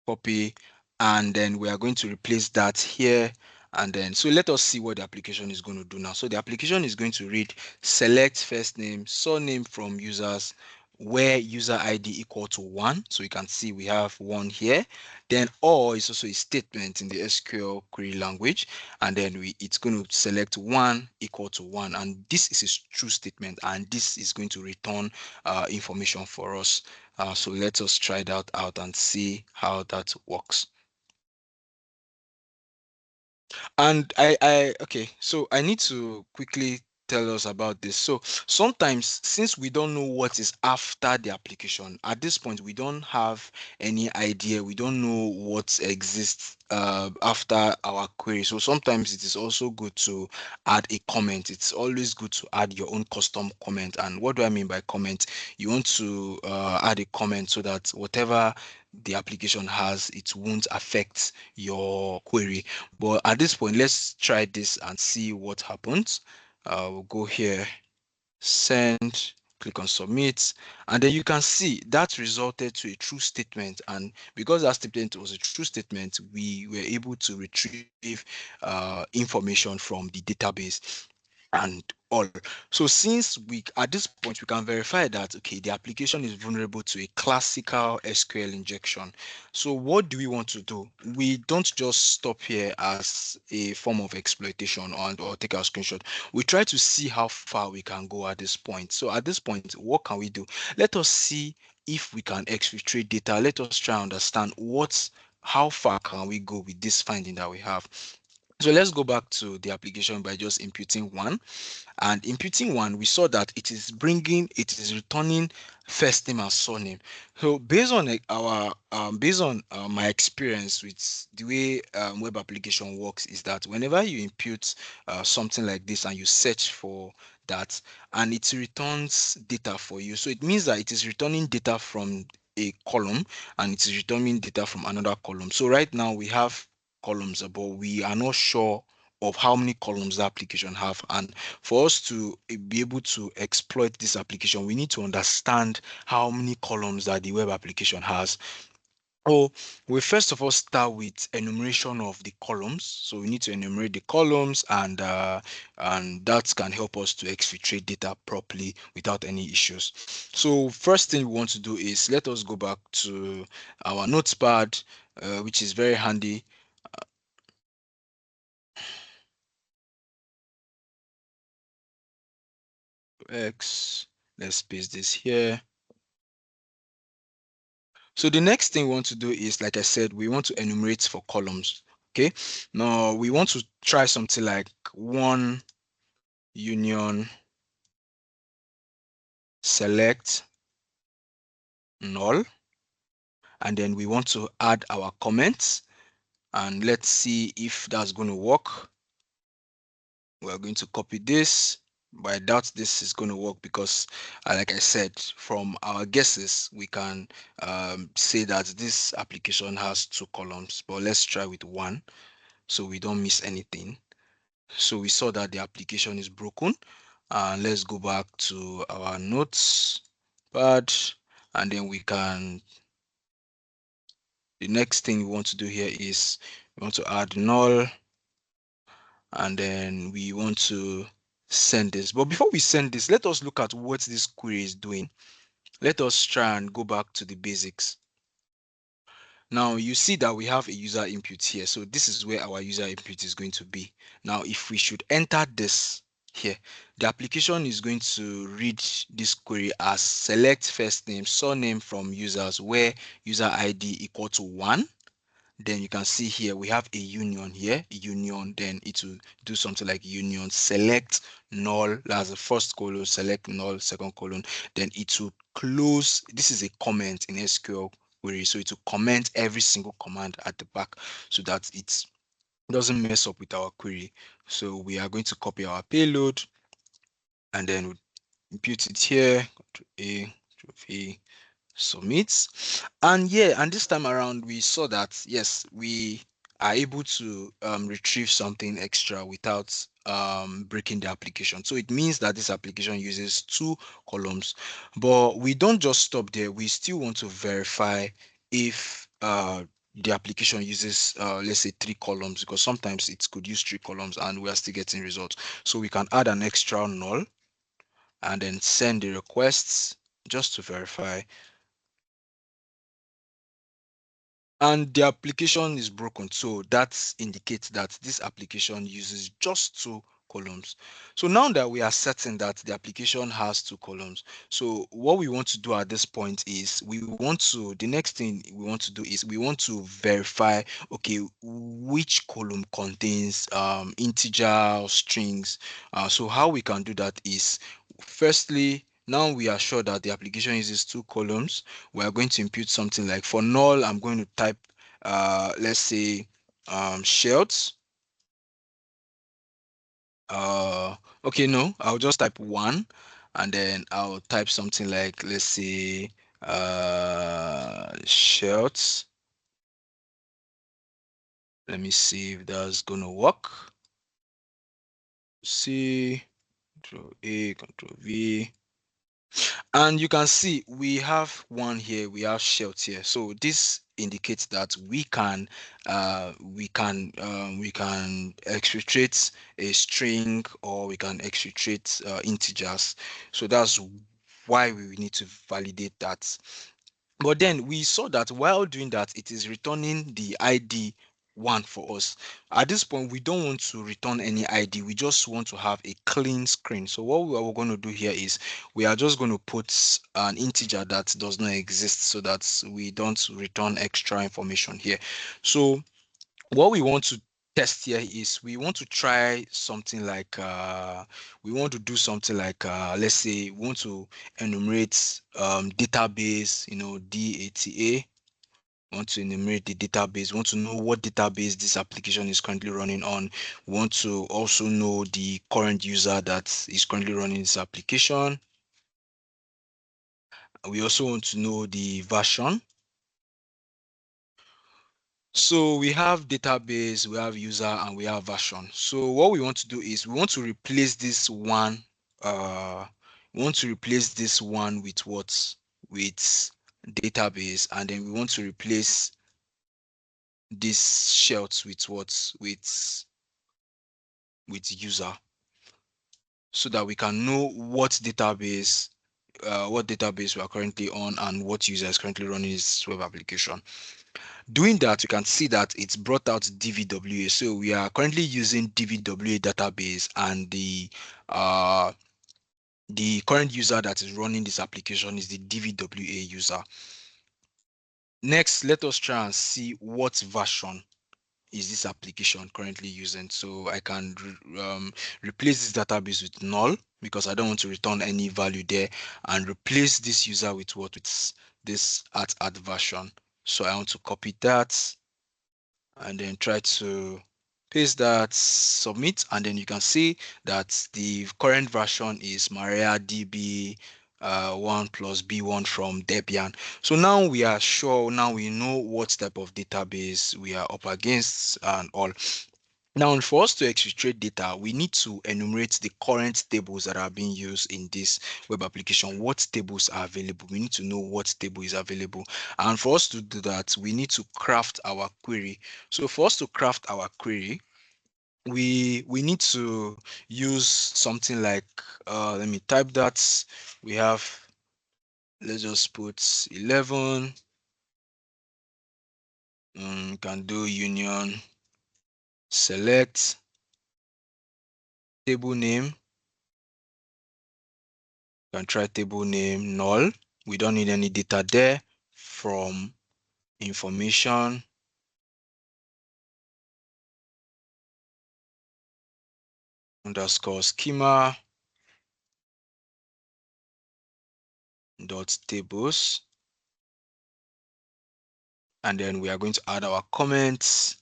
B: copy, and then we are going to replace that here. And then so let us see what the application is going to do now. So the application is going to read select first name surname from users where user id equal to one. So you can see we have one here. Then or is also a statement in the SQL query language, and then it's going to select one equal to one, and this is a true statement, and this is going to return information for us. So let us try that out and see how that works. And okay, so I need to quickly tell us about this. So sometimes, since we don't know what is after the application, at this point, we don't have any idea. We don't know what exists after our query. So sometimes it is also good to add a comment. It's always good to add your own custom comment. And what do I mean by comment? You want to add a comment so that whatever the application has, it won't affect your query. But at this point, let's try this and see what happens. We'll go here, send, click on submit, and then you can see that resulted to a true statement. And because that statement was a true statement, we were able to retrieve information from the database and all. So since we at this point we can verify that okay, the application is vulnerable to a classical SQL injection. So what do we want to do? We don't just stop here as a form of exploitation or take our screenshot. We try to see how far we can go at this point. So at this point, what can we do? Let us see if we can exfiltrate data. Let us try and understand how far can we go with this finding that we have. So let's go back to the application by just imputing one. And imputing one, we saw that it is returning first name and surname. So based on my experience with the way web application works, is that whenever you impute something like this and you search for that, and it returns data for you, so it means that it is returning data from a column and it is returning data from another column. So right now we have columns, but we are not sure of how many columns the application have. And for us to be able to exploit this application, we need to understand how many columns that the web application has. Oh, we first of all start with enumeration of the columns. So we need to enumerate the columns, and that can help us to exfiltrate data properly without any issues. So first thing we want to do is let us go back to our notepad, which is very handy. X, let's paste this here. So the next thing we want to do is, like I said, we want to enumerate for columns. Okay. Now we want to try something like one union select null, and then we want to add our comments, and let's see if that's going to work. We're going to copy this, but I doubt this is going to work because, like I said, from our guesses, we can say that this application has two columns, but let's try with one so we don't miss anything. So we saw that the application is broken. And let's go back to our notes pad, and then we can, the next thing we want to do here is we want to add null, and then we want to send this. But before we send this, let us look at what this query is doing. Let us try and go back to the basics. Now you see that we have a user input here. So this is where our user input is going to be. Now, if we should enter this here, the application is going to read this query as select first name, surname from users where user ID equal to 1. Then you can see here we have a union here, union, then it will do something like union select null, that's the first colon, select null, second colon, then it will close. This is a comment in SQL query, so it will comment every single command at the back so that it doesn't mess up with our query. So we are going to copy our payload and then we impute it here, Ctrl A, Ctrl V, submit. And yeah, and this time around we saw that yes, we are able to retrieve something extra without breaking the application. So it means that this application uses two columns, but we don't just stop there. We still want to verify if the application uses let's say three columns, because sometimes it could use three columns and we are still getting results. So we can add an extra null and then send the requests just to verify, and the application is broken. So that indicates that this application uses just two columns. So now that we are certain that the application has two columns, so what we want to do at this point is the next thing we want to do is we want to verify, okay, which column contains integer or strings. So how we can do that is, firstly, now we are sure that the application uses two columns. We are going to impute something like, for null, I'm going to type let's say shells. Okay, no, I'll just type one, and then I'll type something like, let's say shells. Let me see if that's gonna work. C, Control A, Control V. And you can see we have one here, we have shells here. So this indicates that we can exfiltrate a string, or we can exfiltrate integers. So that's why we need to validate that. But then we saw that while doing that, it is returning the ID one for us. At this point, we don't want to return any ID. We just want to have a clean screen. So what we are going to do here is we are just going to put an integer that does not exist so that we don't return extra information here. So what we want to test here is we want to try something like we want to do something like let's say we want to enumerate database, data. Want to enumerate the database, want to know what database this application is currently running on. We want to also know the current user that is currently running this application. We also want to know the version. So we have database, we have user, and we have version. So what we want to do is we want to replace this one. We want to replace this one with what? With database, and then we want to replace this shells with what? With user, so that we can know what database we are currently on and what user is currently running this web application. Doing that, you can see that it's brought out dvwa. So we are currently using dvwa database, and the current user that is running this application is the dvwa user. Next, let us try and see what version is this application currently using. So I can replace this database with null because I don't want to return any value there, and replace this user with what? With this at version. So I want to copy that and then try to paste that, submit, and then you can see that the current version is MariaDB 1 plus B1 from Debian. So now we are sure, now we know what type of database we are up against and all. Now, for us to exfiltrate data, we need to enumerate the current tables that are being used in this web application. What tables are available? We need to know what table is available. And for us to do that, we need to craft our query. So for us to craft our query, we need to use something like, let me type that. We have, let's just put 11. Can do union select table name. Can try table name null. We don't need any data there. From information underscore schema dot tables, and then we are going to add our comments.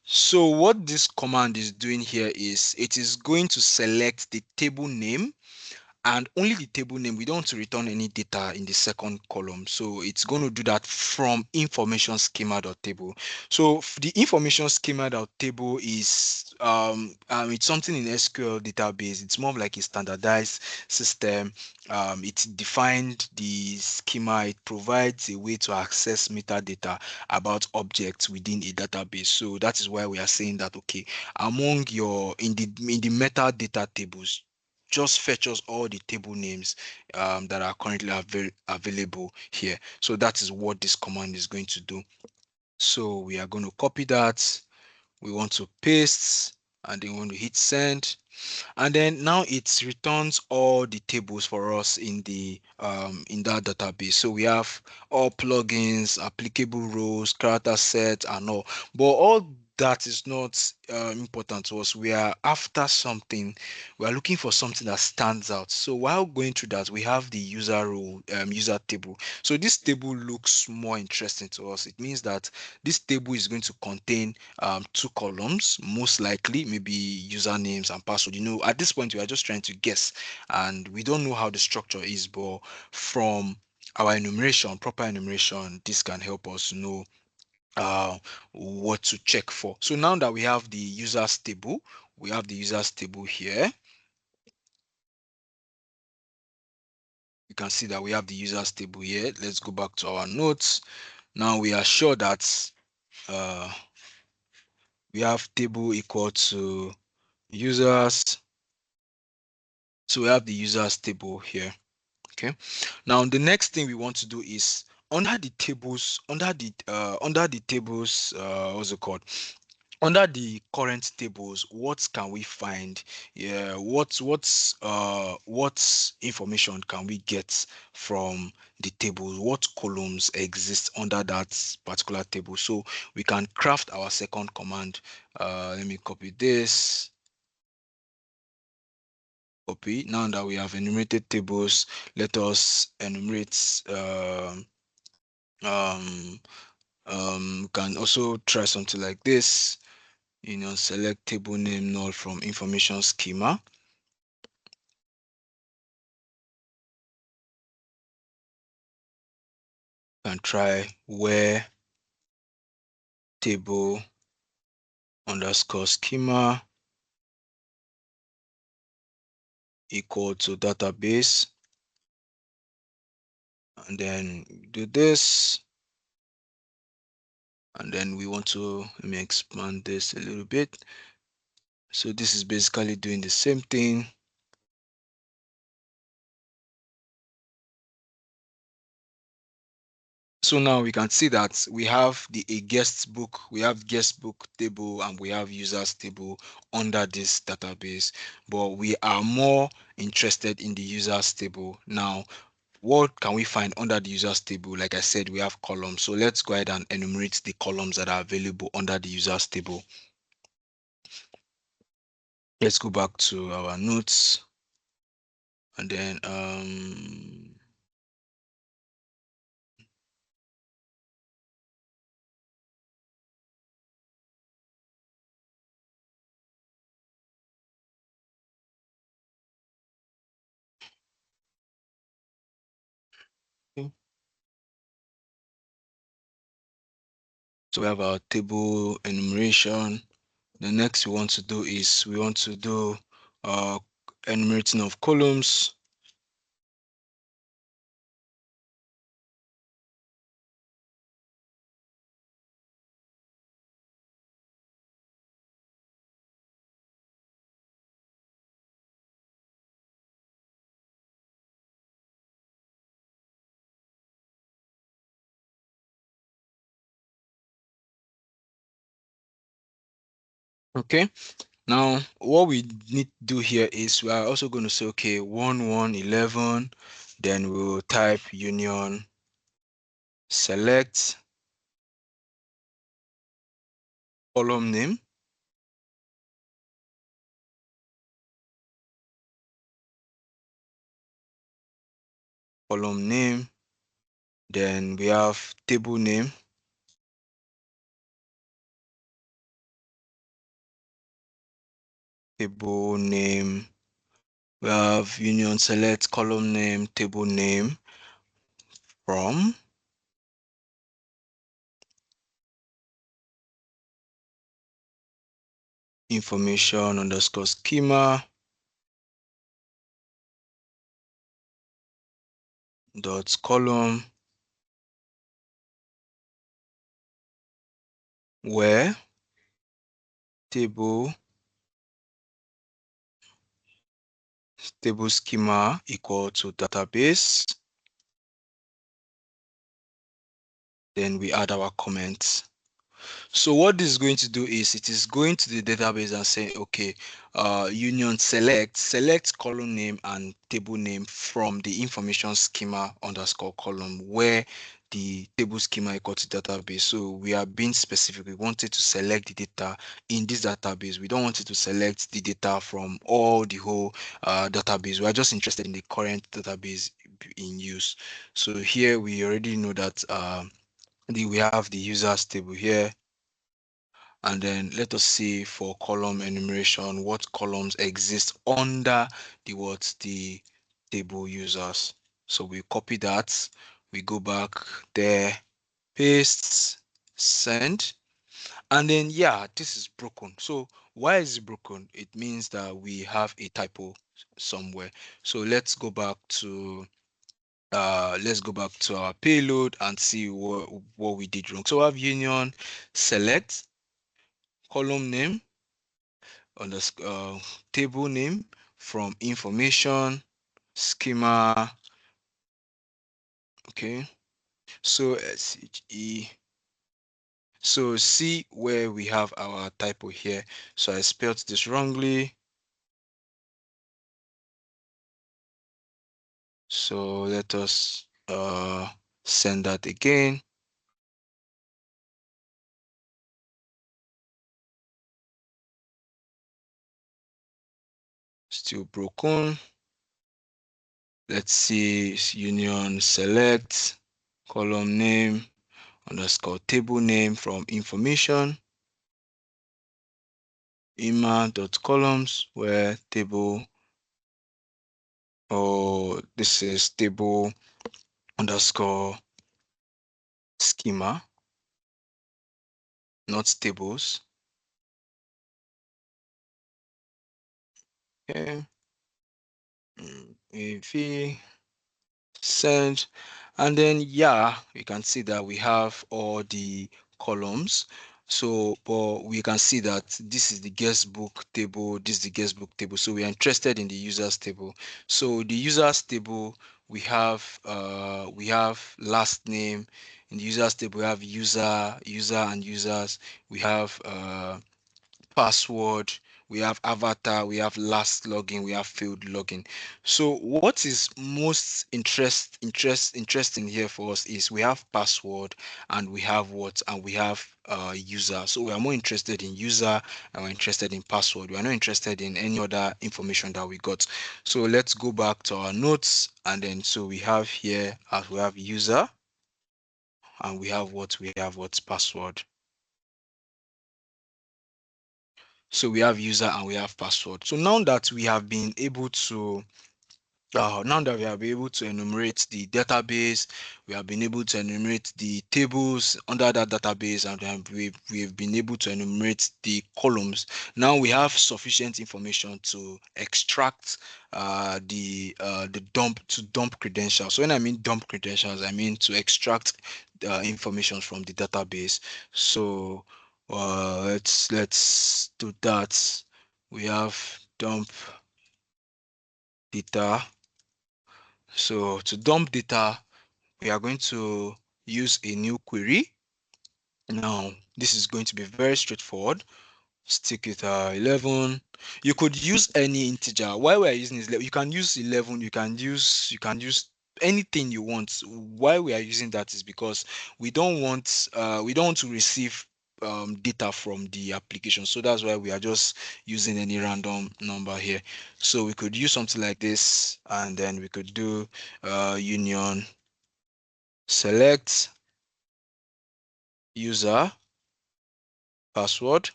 B: So what this command is doing here is it is going to select the table name and only the table name. We don't want to return any data in the second column. So it's going to do that from information schema.table. So the information schema.table is it's something in SQL database. It's more of like a standardized system. It defined the schema. It provides a way to access metadata about objects within a database. So that is why we are saying that, okay, among your in the metadata tables, just fetch us all the table names that are currently available here. So that is what this command is going to do. So we are going to copy that. We want to paste, and then we want to hit send. And then now it returns all the tables for us in the in that database. So we have all plugins, applicable rows, character sets, and all. But all that is not important to us. We are after something. We are looking for something that stands out. So while going through that, we have the user role, user table. So this table looks more interesting to us. It means that this table is going to contain two columns, most likely maybe usernames and password. At this point we are just trying to guess, and we don't know how the structure is, but from our enumeration, proper enumeration, this can help us know what to check for. So now that we have the users table, we have the users table here. You can see that we have the users table here. Let's go back to our notes. Now we are sure that we have table equal to users. So we have the users table here. Okay. Now the next thing we want to do is under the tables, what's it called? under the current tables, what can we find? Yeah, what information can we get from the table? What columns exist under that particular table? So we can craft our second command. Let me copy this. Copy. Now that we have enumerated tables, let us enumerate. Um, can also try something like this. Select table name null from information schema. Can try where table underscore schema equal to database, and then do this, and then we want to, let me expand this a little bit. So this is basically doing the same thing. So now we can see that we have a guest book, we have guest book table, and we have users table under this database, but we are more interested in the users table. Now, what can we find under the users table? Like I said, we have columns. So let's go ahead and enumerate the columns that are available under the users table. Let's go back to our notes, and then okay. So we have our table enumeration. The next we want to do is we want to do uh enumerating of columns. Okay. Now what we need to do here is we are also going to say, okay, 11, then we'll type union select column name, column name, then we have table name, table name, we have union select column name, table name from information underscore schema dot column where table schema equal to database. Then we add our comments. So what this is going to do is it is going to the database and saying, okay, union select column name and table name from the information schema underscore column where the table schema equal to database. So we are being specific. We wanted to select the data in this database. We don't want it to select the data from all the whole database. We are just interested in the current database in use. So here we already know that we have the users table here, and then let us see for column enumeration what columns exist under the table users. So we copy that, we go back there, paste, send, and then yeah, this is broken. So why is it broken? It means that we have a typo somewhere. So let's go back to our payload and see what we did wrong. So we have union select column name on the table name from information schema. Okay, so she So see where we have our typo here. So I spelled this wrongly. So let us send that again. Still broken. Let's see, union select, column name, underscore table name from information, ima.columns, where table, oh, this is table underscore schema, not tables. Okay. If send, and then yeah, we can see that we have all the columns. So but we can see that this is the guest book table, this is the guest book table. So we are interested in the users table. So the users table, we have last name. In the users table we have user and users. We have password, we have avatar, we have last login, we have field login. So what is most interesting here for us is we have password and we have what, and we have user. So we are more interested in user and we're interested in password. We are not interested in any other information that we got. So let's go back to our notes, and then so we have here as we have user and we have what's password. So we have user and we have password. So now that we have been able to now that we have been able to enumerate the database, we have been able to enumerate the tables under that database, and we've been able to enumerate the columns. Now we have sufficient information to extract the dump credentials. So when I mean dump credentials, I mean to extract information from the database. So let's do that. We have dump data. So to dump data, we are going to use a new query. Now, this is going to be very straightforward. Stick it 11. You could use any integer. Why we are using is you can use 11, you can use anything you want. Why we are using that is because we don't want to receive data from the application. So that's why we are just using any random number here. So we could use something like this, and then we could do union select user password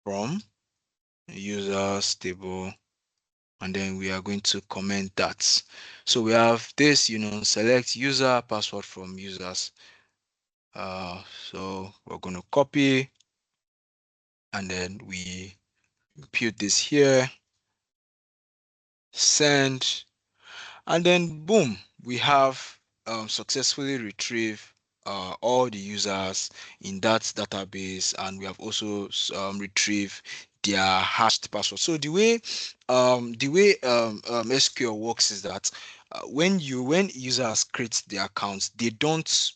B: from users table, and then we are going to comment that. So we have this, select user password from users. So we're going to copy, and then we put this here, send, and then boom, we have successfully retrieved all the users in that database, and we have also retrieved their hashed password. So the way SQL works is that when users create their accounts, they don't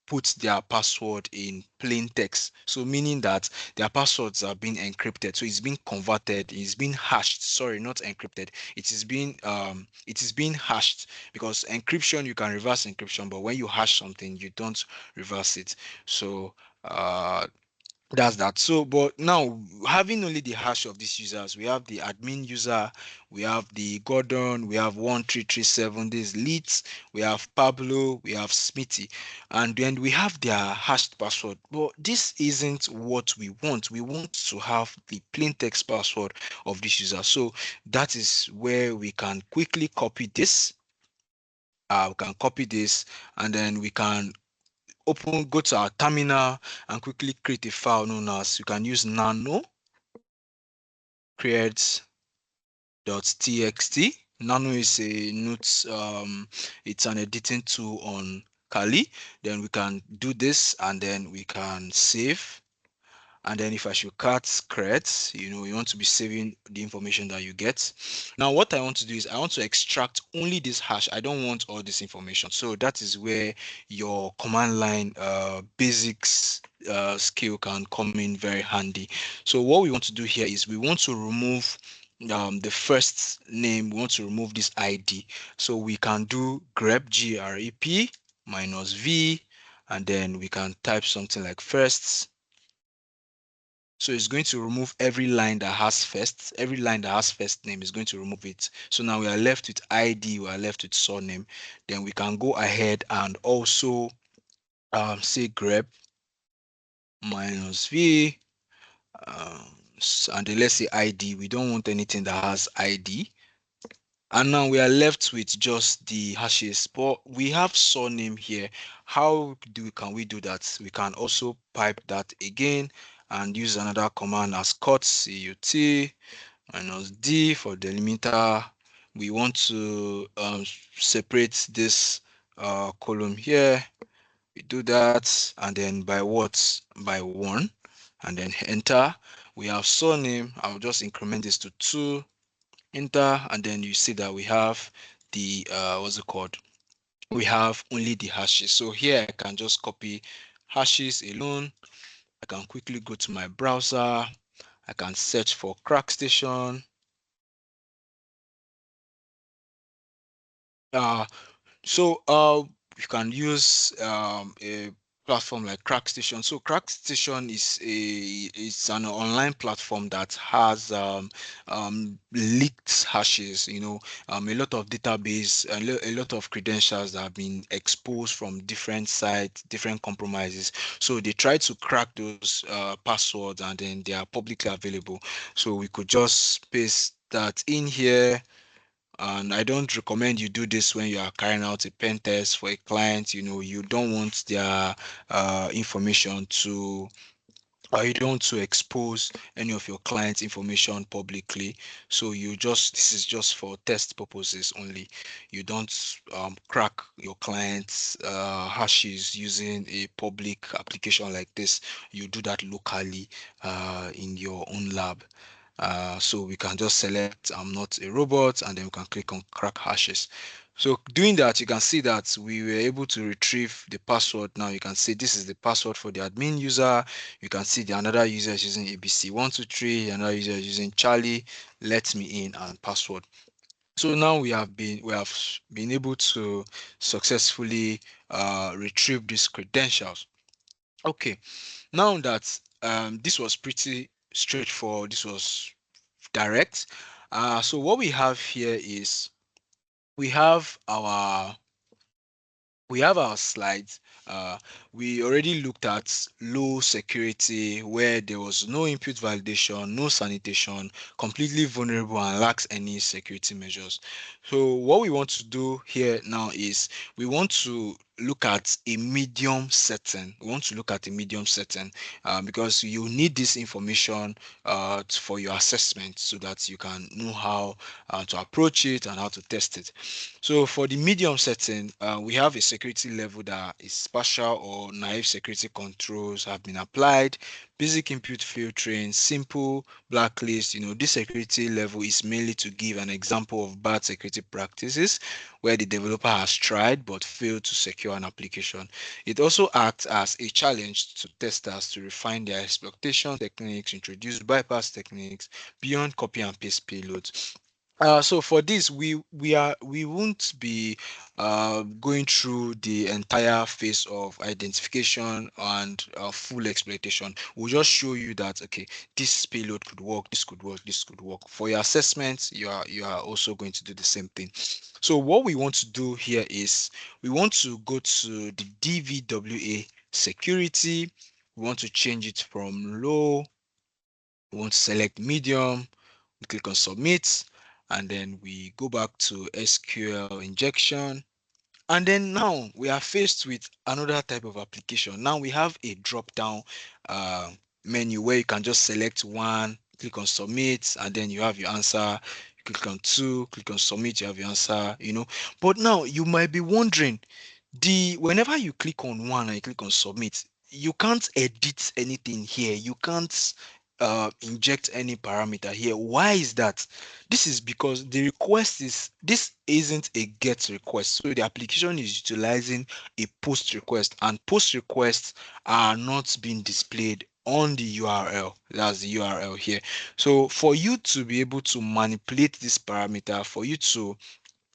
B: put their password in plain text. So meaning that their passwords are being encrypted. So it's being converted, it's being hashed. Sorry, not encrypted. It is being hashed, because encryption, you can reverse encryption, but when you hash something, you don't reverse it. So uh that's that. So but now, having only the hash of these users, we have the admin user, we have the Gordon, we have 1337, this leads, we have Pablo, we have Smithy, and then we have their hashed password. But this isn't what we want. We want to have the plain text password of this user. So that is where we can quickly copy this. We can copy this, and then we can go to our terminal and quickly create a file known as, you can use nano creates.txt. Nano is a note, it's an editing tool on Kali. Then we can do this, and then we can save, And then if I should cut create, you want to be saving the information that you get. Now, what I want to do is I want to extract only this hash. I don't want all this information. So that is where your command line basics skill can come in very handy. So what we want to do here is we want to remove the first name. We want to remove this ID. So we can do grep minus v, and then we can type something like first. So it's going to remove every line that has first. Every line that has first name is going to remove it. So now we are left with ID, we are left with surname. Then we can go ahead and also say grep minus v, and then let's say ID. We don't want anything that has ID. And now we are left with just the hashes, but we have surname here. How can we do that? We can also pipe that again and use another command as cut cut minus d for delimiter. We want to separate this column here. We do that, and then by what? By 1, and then enter. We have surname. I'll just increment this to 2, enter, and then you see that we have the what's it called, we have only the hashes. So here I can just copy hashes alone. I can quickly go to my browser. I can search for crack station. uh you can use a platform like CrackStation. So CrackStation is an online platform that has leaked hashes, a lot of database, a lot of credentials that have been exposed from different sites, different compromises. So they try to crack those passwords, and then they are publicly available. So we could just paste that in here, and I don't recommend you do this when you are carrying out a pen test for a client. You don't want their information to, or you don't want to expose any of your clients' information publicly. So this is just for test purposes only. You don't crack your clients' hashes using a public application like this. You do that locally in your own lab. So we can just select I'm not a robot, and then we can click on crack hashes. So doing that, you can see that we were able to retrieve the password. Now you can see this is the password for the admin user. You can see the another user is using ABC123, another user is using Charlie, let me in, and password. So now we have been able to successfully retrieve these credentials. Okay, now that this was pretty straightforward, this was direct. So what we have here is we have our we have our slides. We already looked at low security, where there was no input validation, no sanitation, completely vulnerable, and lacks any security measures. So what we want to do here now is we want to look at a medium setting. We want to look at a medium setting because you need this information for your assessment, so that you can know how to approach it and how to test it. So for the medium setting, we have a security level that is partial or naive security controls have been applied, basic input filtering, simple blacklist. This security level is mainly to give an example of bad security practices where the developer has tried but failed to secure an application. It also acts as a challenge to testers to refine their exploitation techniques, introduce bypass techniques beyond copy and paste payloads. So for this, we won't be going through the entire phase of identification and full exploitation. We'll just show you that okay, this payload could work, this could work, this could work. For your assessments, you are also going to do the same thing. So what we want to do here is we want to go to the DVWA security. We want to change it from low. We want to select medium. We click on submit, and then we go back to SQL injection. And then now we are faced with another type of application. Now we have a drop down uh, menu where you can just select one, click on submit, and then you have your answer. You click on two, click on submit, you have your answer. But now you might be wondering, whenever you click on one and you click on submit, you can't edit anything here. You can't inject any parameter here. Why is that? This is because the request is, this isn't a get request. So the application is utilizing a post request, and post requests are not being displayed on the URL. That's the URL here. So for you to be able to manipulate this parameter, for you to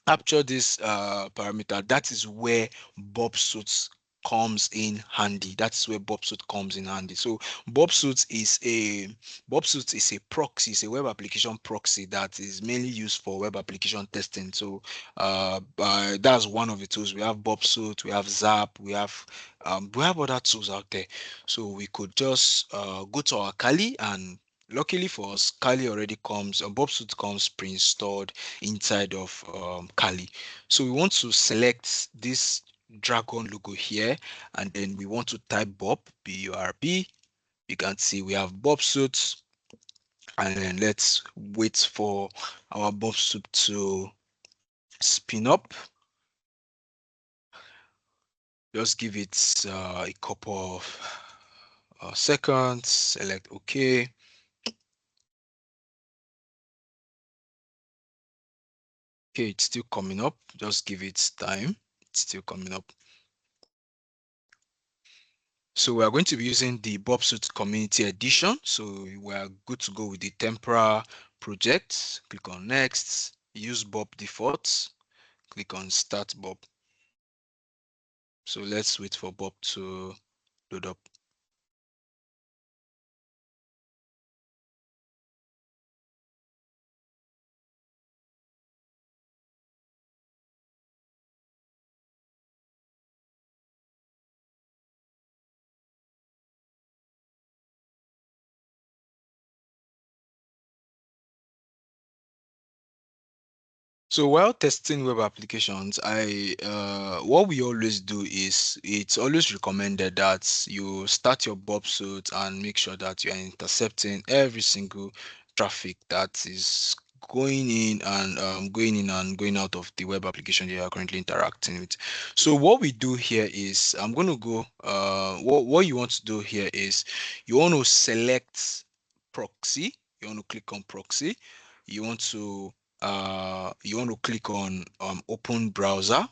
B: capture this parameter, that is where Bob Suits comes in handy. That's where Bob Suit comes in handy. So Bob Suits is a Bob Suits is a proxy, it's a web application proxy that is mainly used for web application testing. So that's one of the tools. We have Bob Suit, we have Zap, we have other tools out there. So we could just go to our Kali, and luckily for us, Kali already comes, Bob Suit comes pre-installed inside of Kali. So we want to select this dragon logo here, and then we want to type Bob, B-U-R-B. You can see we have Bob suits, and then let's wait for our Bob suit to spin up. Just give it a couple of seconds, select OK. Okay, it's still coming up. Just give it time. It's still coming up. So we are going to be using the Bobsuit Community Edition. So we are good to go with the Tempera project. Click on Next, use Bob defaults, click on Start Bob. So let's wait for Bob to load up. So while testing web applications, I what we always do is, it's always recommended that you start your Bob suit and make sure that you are intercepting every single traffic that is going in and going out of the web application you are currently interacting with. So what we do here is, I'm going to go what you want to do here is, you want to select proxy, you want to click on proxy, you want to click on open browser.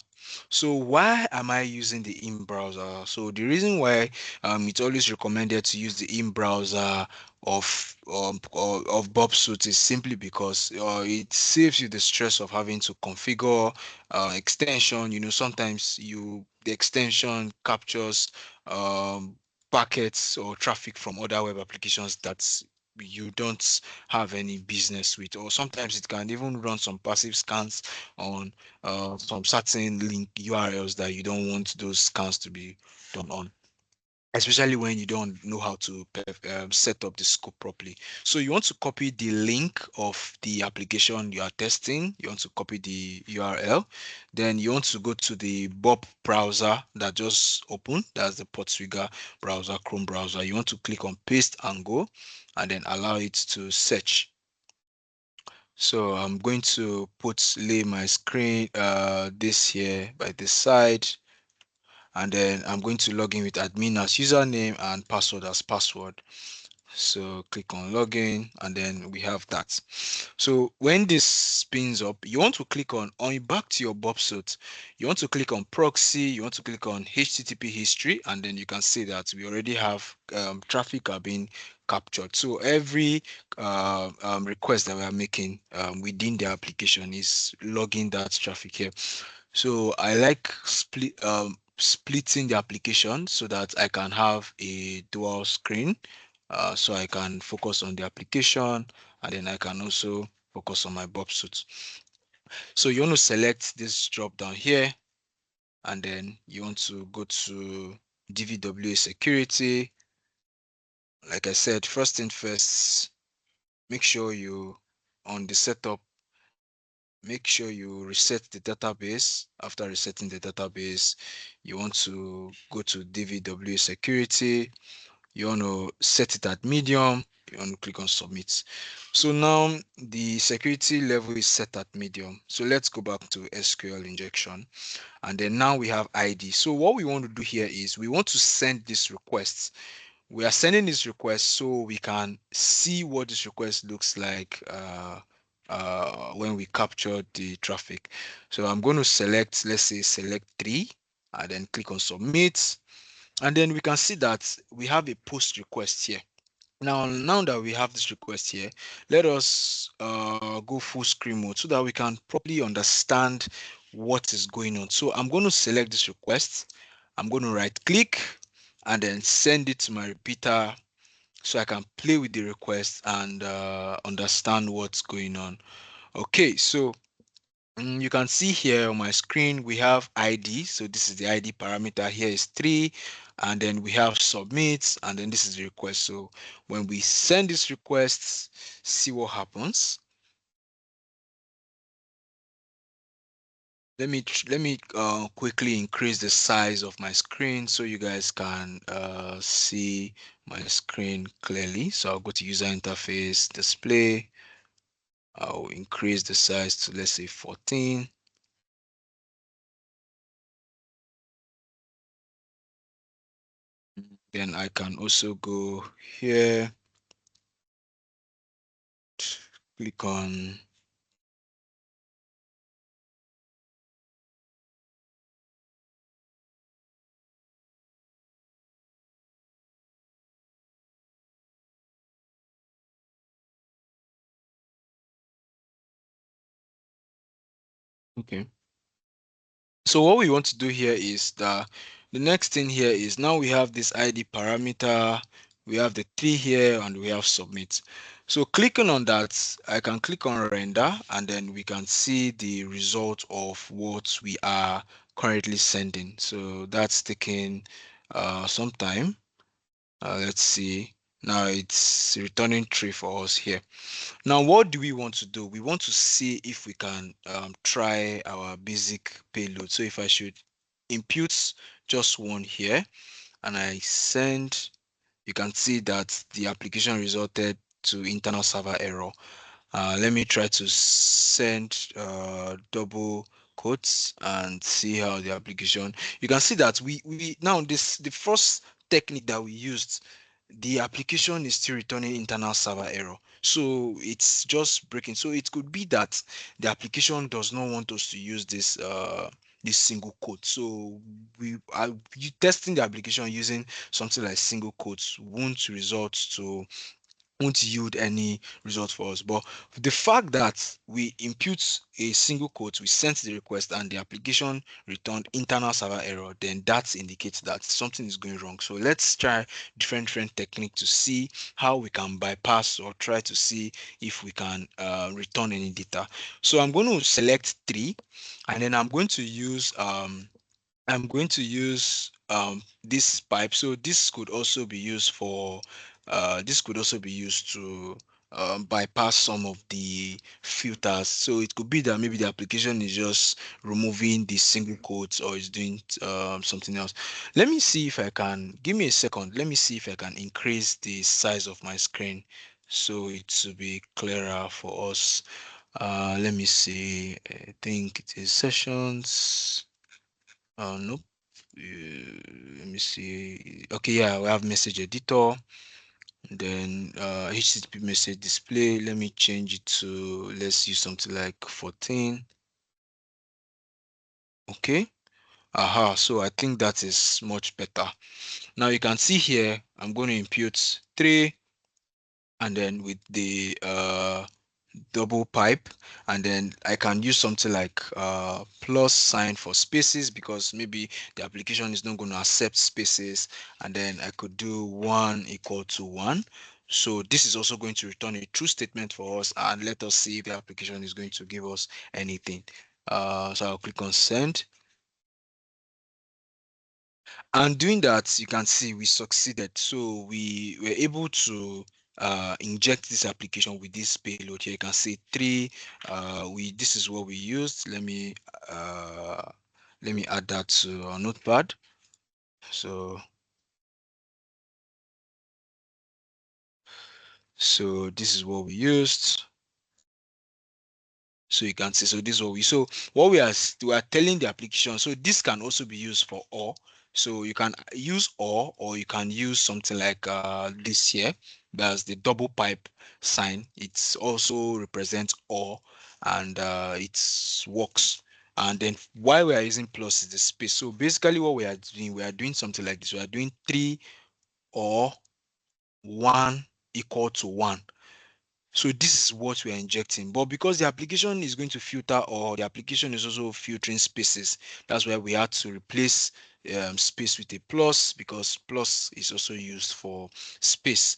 B: So why am I using the in browser? So the reason why it's always recommended to use the in browser of Bob Suit is simply because it saves you the stress of having to configure extension. You know, sometimes the extension captures packets or traffic from other web applications that you don't have any business with, or sometimes it can even run some passive scans on some certain link URLs that you don't want those scans to be done on, especially when you don't know how to set up the scope properly. So you want to copy the link of the application you are testing, you want to copy the URL, then you want to go to the Bob browser that just opened, that's the Portswigger browser, Chrome browser. You want to click on paste and go, and then allow it to search. So I'm going to lay my screen this here by this side, and then I'm going to log in with admin as username and password as password. So click on login, and then we have that. So when this spins up, you want to click on back to your Bobsuit. You want to click on proxy, you want to click on HTTP history, and then you can see that we already have traffic are being captured. So every request that we are making within the application is logging that traffic here. So I like splitting the application so that I can have a dual screen, so I can focus on the application, and then I can also focus on my Bob suit. So you want to select this drop down here, and then you want to go to DVWA security. Like I said, first thing first, make sure you on the setup, make sure you reset the database. After resetting the database, you want to go to DVWA security. You want to set it at medium. you want to click on submit. So now the security level is set at medium. So let's go back to SQL injection, and then now we have ID. So what we want to do here is we want to send this request. We are sending this request so we can see what this request looks like when we capture the traffic. So I'm going to select, let's say select 3, and then click on submit, and then we can see that we have a post request here. Now that we have this request here, let us go full screen mode so that we can properly understand what is going on. So I'm going to select this request. I'm going to right click and then send it to my repeater so I can play with the request and understand what's going on. Okay, so you can see here on my screen we have ID. So this is the ID parameter. Here is 3, and then we have submit, and then this is the request. So when we send this request, see what happens. Let me quickly increase the size of my screen so you guys can see my screen clearly. So I'll go to user interface, display. I'll increase the size to, let's say, 14. Then I can also go here, click on, okay. So what we want to do here is the next thing here is now we have this ID parameter, we have the 3 here, and we have submit. So clicking on that, I can click on render, and then we can see the result of what we are currently sending. So that's taking some time. Let's see. Now it's returning 3 for us here. Now, what do we want to do? We want to see if we can try our basic payload. So if I should impute just one here and I send, you can see that the application resulted to internal server error. Let me try to send double quotes and see how the application. You can see that we now this the first technique that we used, the application is still returning internal server error. So it's just breaking. So it could be that the application does not want us to use this single quote. So we are testing the application using something like single quotes won't result to won't yield any result for us. But the fact that we impute a single quote, we sent the request, and the application returned internal server error, then that indicates that something is going wrong. So let's try different technique to see how we can bypass or try to see if we can return any data. So I'm going to select 3, and then I'm going to use this pipe. So this could also be used to bypass some of the filters. So it could be that maybe the application is just removing the single quotes or is doing something else. Let me see if I can, give me a second. Let me see if I can increase the size of my screen so it will be clearer for us. Let me see. I think it is sessions. Nope. Let me see. Okay, yeah, we have message editor. Then HTTP message display. Let me change it to, let's use something like 14. Okay. Aha. So I think that is much better. Now you can see here, I'm going to impute 3, and then with the double pipe, and then I can use something like plus sign for spaces because maybe the application is not going to accept spaces, and then I could do 1 equal to 1. So this is also going to return a true statement for us, and let us see if the application is going to give us anything. So I'll click on send. And doing that, you can see we succeeded. So we were able to inject this application with this payload here. You can see 3. This is what we used. Let me add that to our notepad. So So this is what we used. So you can see, so this is what we, so what we are telling the application, so this can also be used for or. So you can use or you can use something like this here. That's the double pipe sign. It's also represents or, and it works. And then why we are using plus is the space. So basically what we are doing something like this. We are doing 3 or 1 equal to 1. So this is what we are injecting. But because the application is going to filter, or the application is also filtering spaces, that's why we had to replace space with a plus, because plus is also used for space.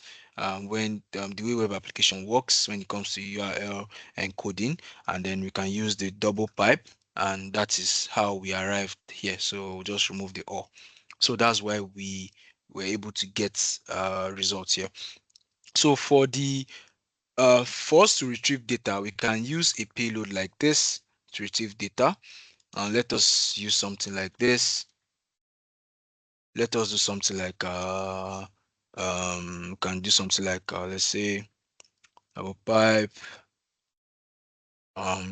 B: When the way web application works when it comes to URL encoding, and then we can use the double pipe, and that is how we arrived here. So we'll just remove the or. So that's why we were able to get results here. So for us to retrieve data, we can use a payload like this to retrieve data. And let us use something like this. Let us do something like can do something like let's say our pipe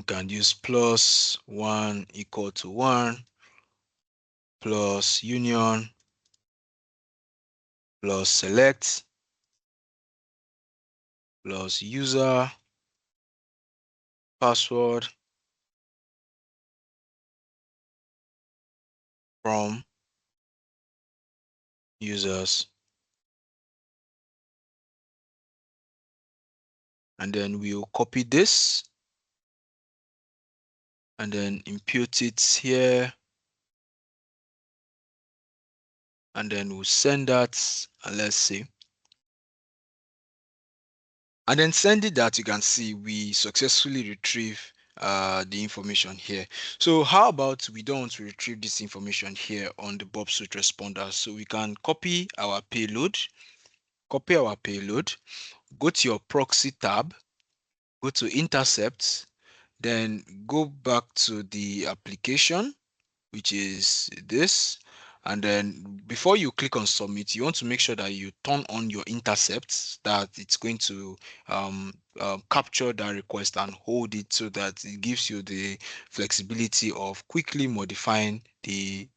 B: can use plus 1 equal to 1 plus union plus select plus user password from users, and then we'll copy this and then impute it here, and then we'll send that, and let's see, and then send it. That you can see we successfully retrieve the information here. So how about we don't want to retrieve this information here on the Bob suite responder? So we can copy our payload, go to your proxy tab, go to intercepts, then go back to the application, which is this. And then before you click on submit, you want to make sure that you turn on your intercepts, that it's going to capture that request and hold it, so that it gives you the flexibility of quickly modifying the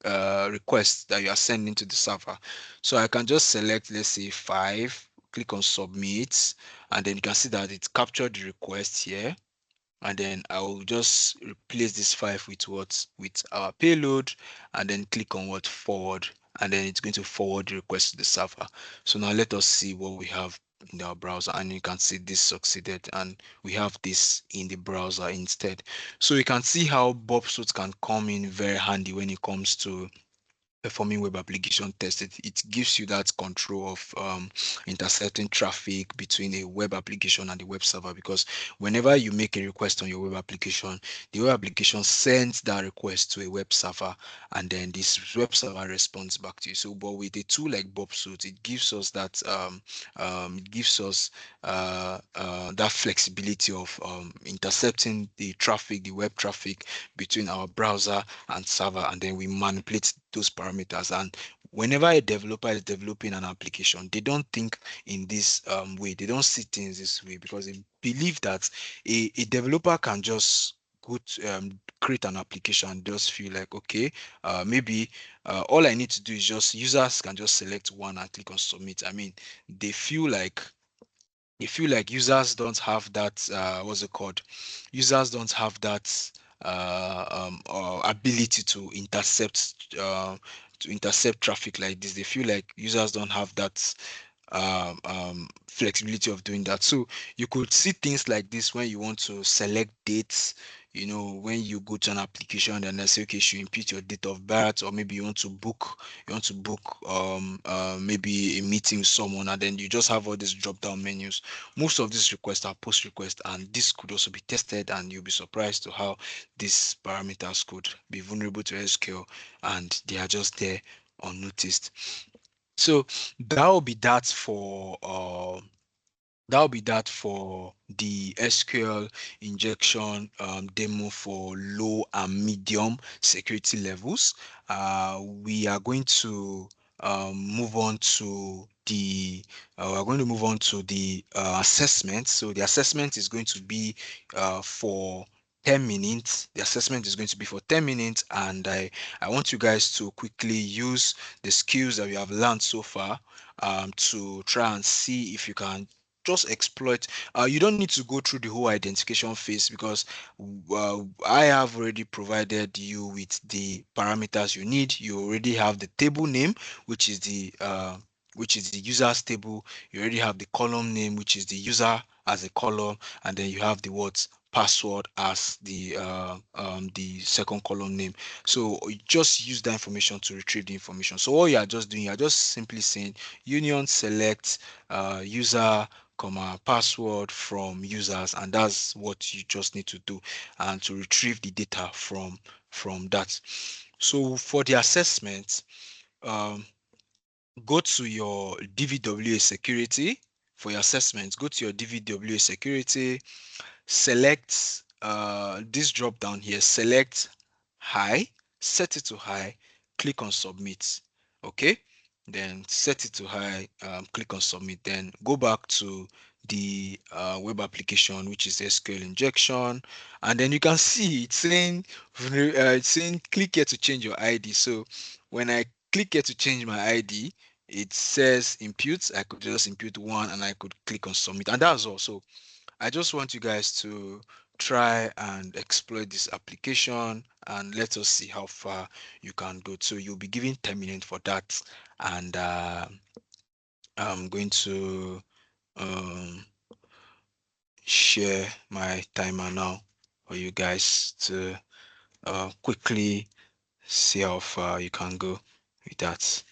B: request that you are sending to the server. So I can just select, let's say 5, click on submit, and then you can see that it captured the request here. And then I will just replace this 5 with what, with our payload, and then click on what, forward, and then it's going to forward the request to the server. So now let us see what we have in our browser, and you can see this succeeded, and we have this in the browser instead. So you can see how Bob Suite can come in very handy when it comes to performing web application tests. It gives you that control of intercepting traffic between a web application and the web server, because whenever you make a request on your web application, the web application sends that request to a web server, and then this web server responds back to you. So but with a tool like Bobsuit, it gives us that that flexibility of intercepting the traffic, the web traffic between our browser and server, and then we manipulate those parameters. And whenever a developer is developing an application, they don't think in this way. They don't see things this way, because they believe that a developer can just go to, create an application and just feel like, okay, maybe all I need to do is just, users can just select one and click on submit. I mean, they feel like users don't have that what's it called, users don't have that ability to intercept traffic like this. They feel like users don't have that flexibility of doing that. So you could see things like this when you want to select dates. When you go to an application and they say, okay, you should input your date of birth, or maybe you want to book maybe a meeting with someone, and then you just have all these drop down menus. Most of these requests are post requests, and this could also be tested, and you'll be surprised to how these parameters could be vulnerable to SQL, and they are just there unnoticed. So that'll be that for the SQL injection demo for low and medium security levels. We are going to move on to the we're going to move on to the assessment. So the assessment is going to be for 10 minutes. The assessment is going to be for 10 minutes, and I want you guys to quickly use the skills that we have learned so far to try and see if you can just exploit. You don't need to go through the whole identification phase because I have already provided you with the parameters you need. You already have the table name, which is the user's table. You already have the column name, which is the user as a column, and then you have the words password as the second column name. So you just use that information to retrieve the information. So all you are just doing, you are just simply saying union select user comma password from users, and that's what you just need to do and to retrieve the data from that. So for the assessment, um, go to your DVWA security. For your assessment, go to your DVWA security, select this drop down here, select high, set it to high, click on submit. Okay, then set it to high, click on submit, then go back to the web application, which is SQL injection, and then you can see it's saying click here to change your ID. So when I click here to change my ID, it says impute. I could just impute one and I could click on submit, and that's all. So I just want you guys to try and exploit this application and let us see how far you can go. So you'll be given 10 minutes for that. And I'm going to um, share my timer now for you guys to quickly see how far you can go with that.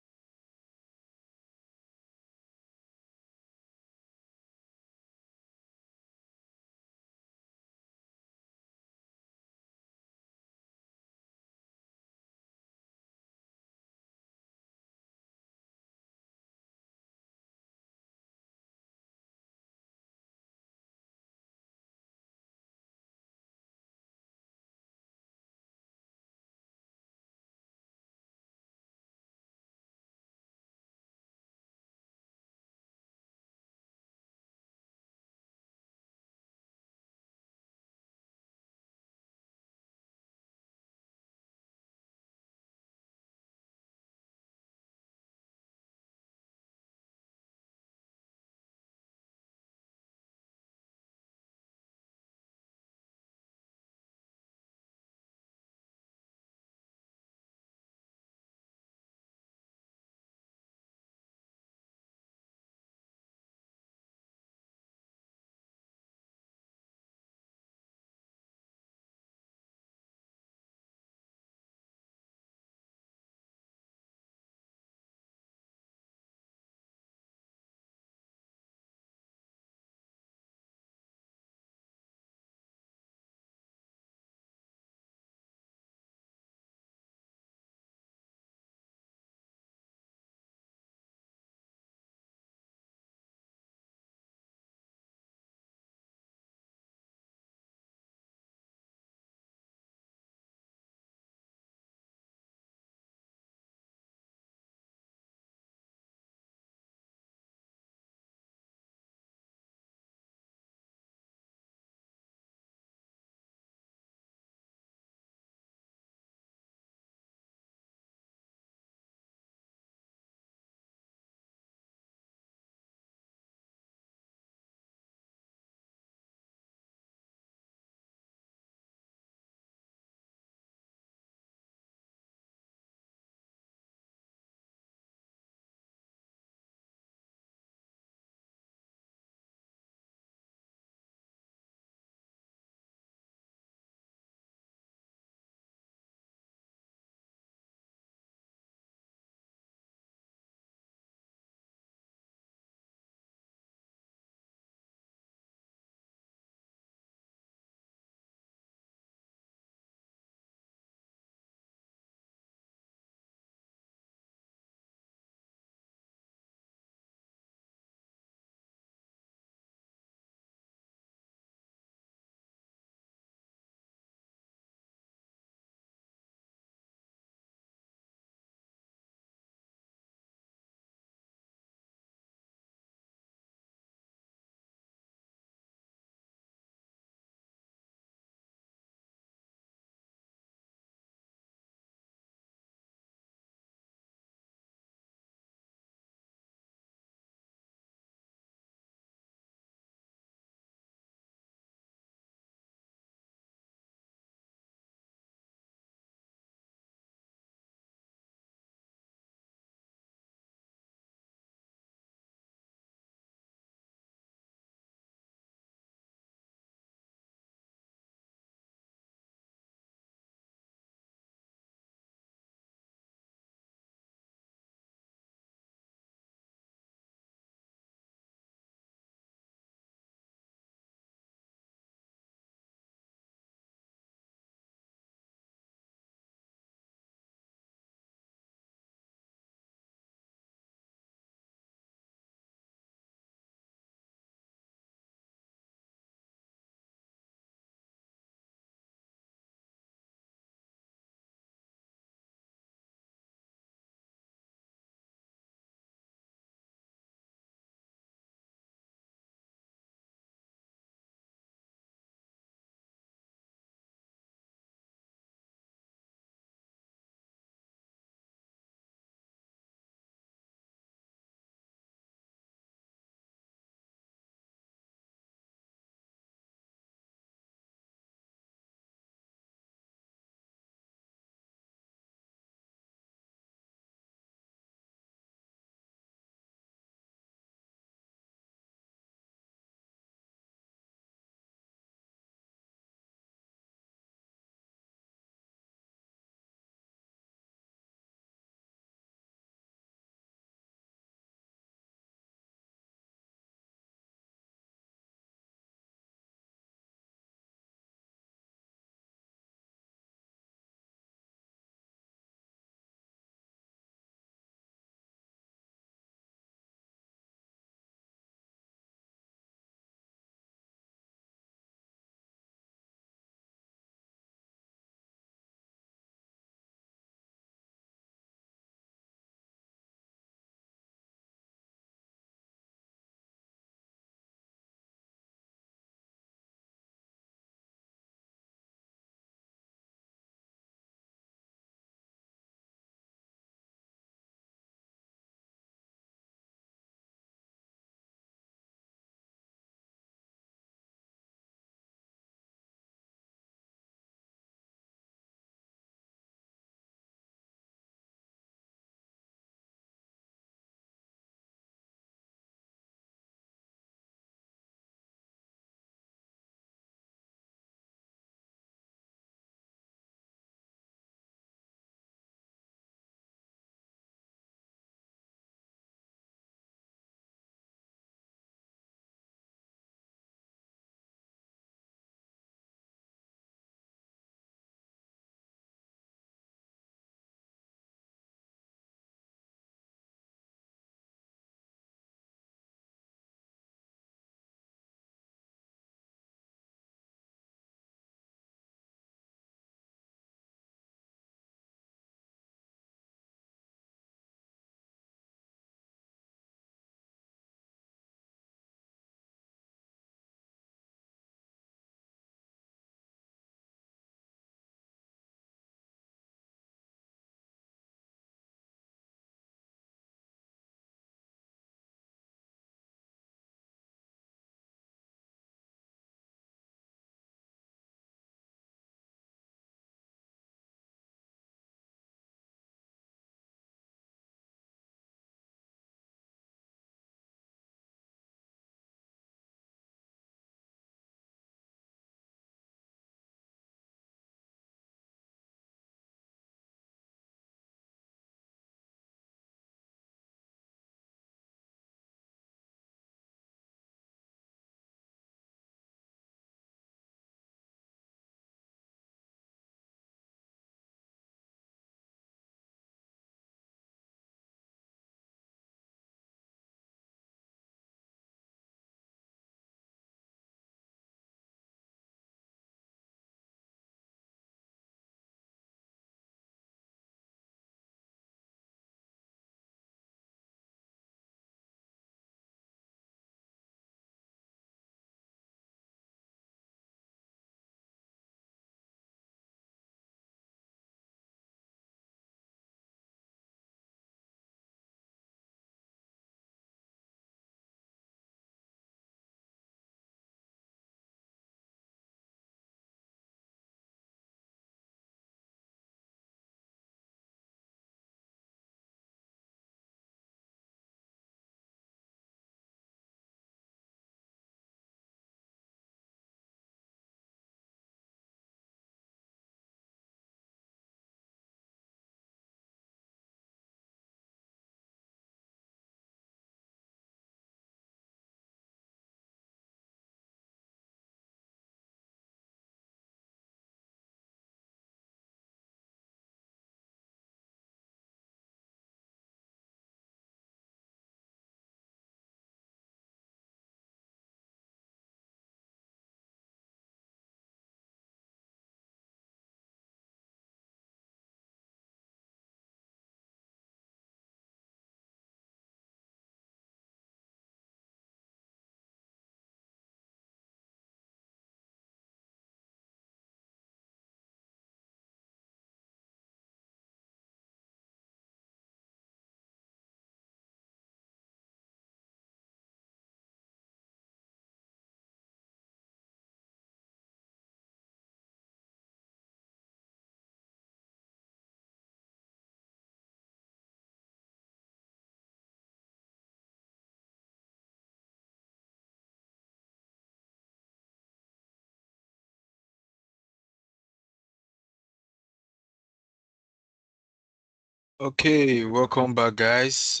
B: Okay, welcome back, guys.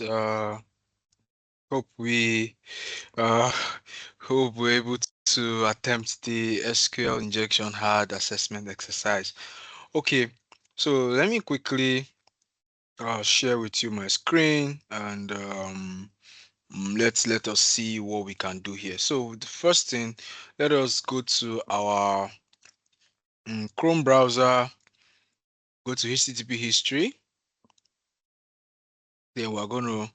B: Hope we uh hope we're able to attempt the SQL injection hard assessment exercise. Okay, so let me quickly share with you my screen and let us see what we can do here. So the first thing, let us go to our Chrome browser, go to HTTP history. Then we're going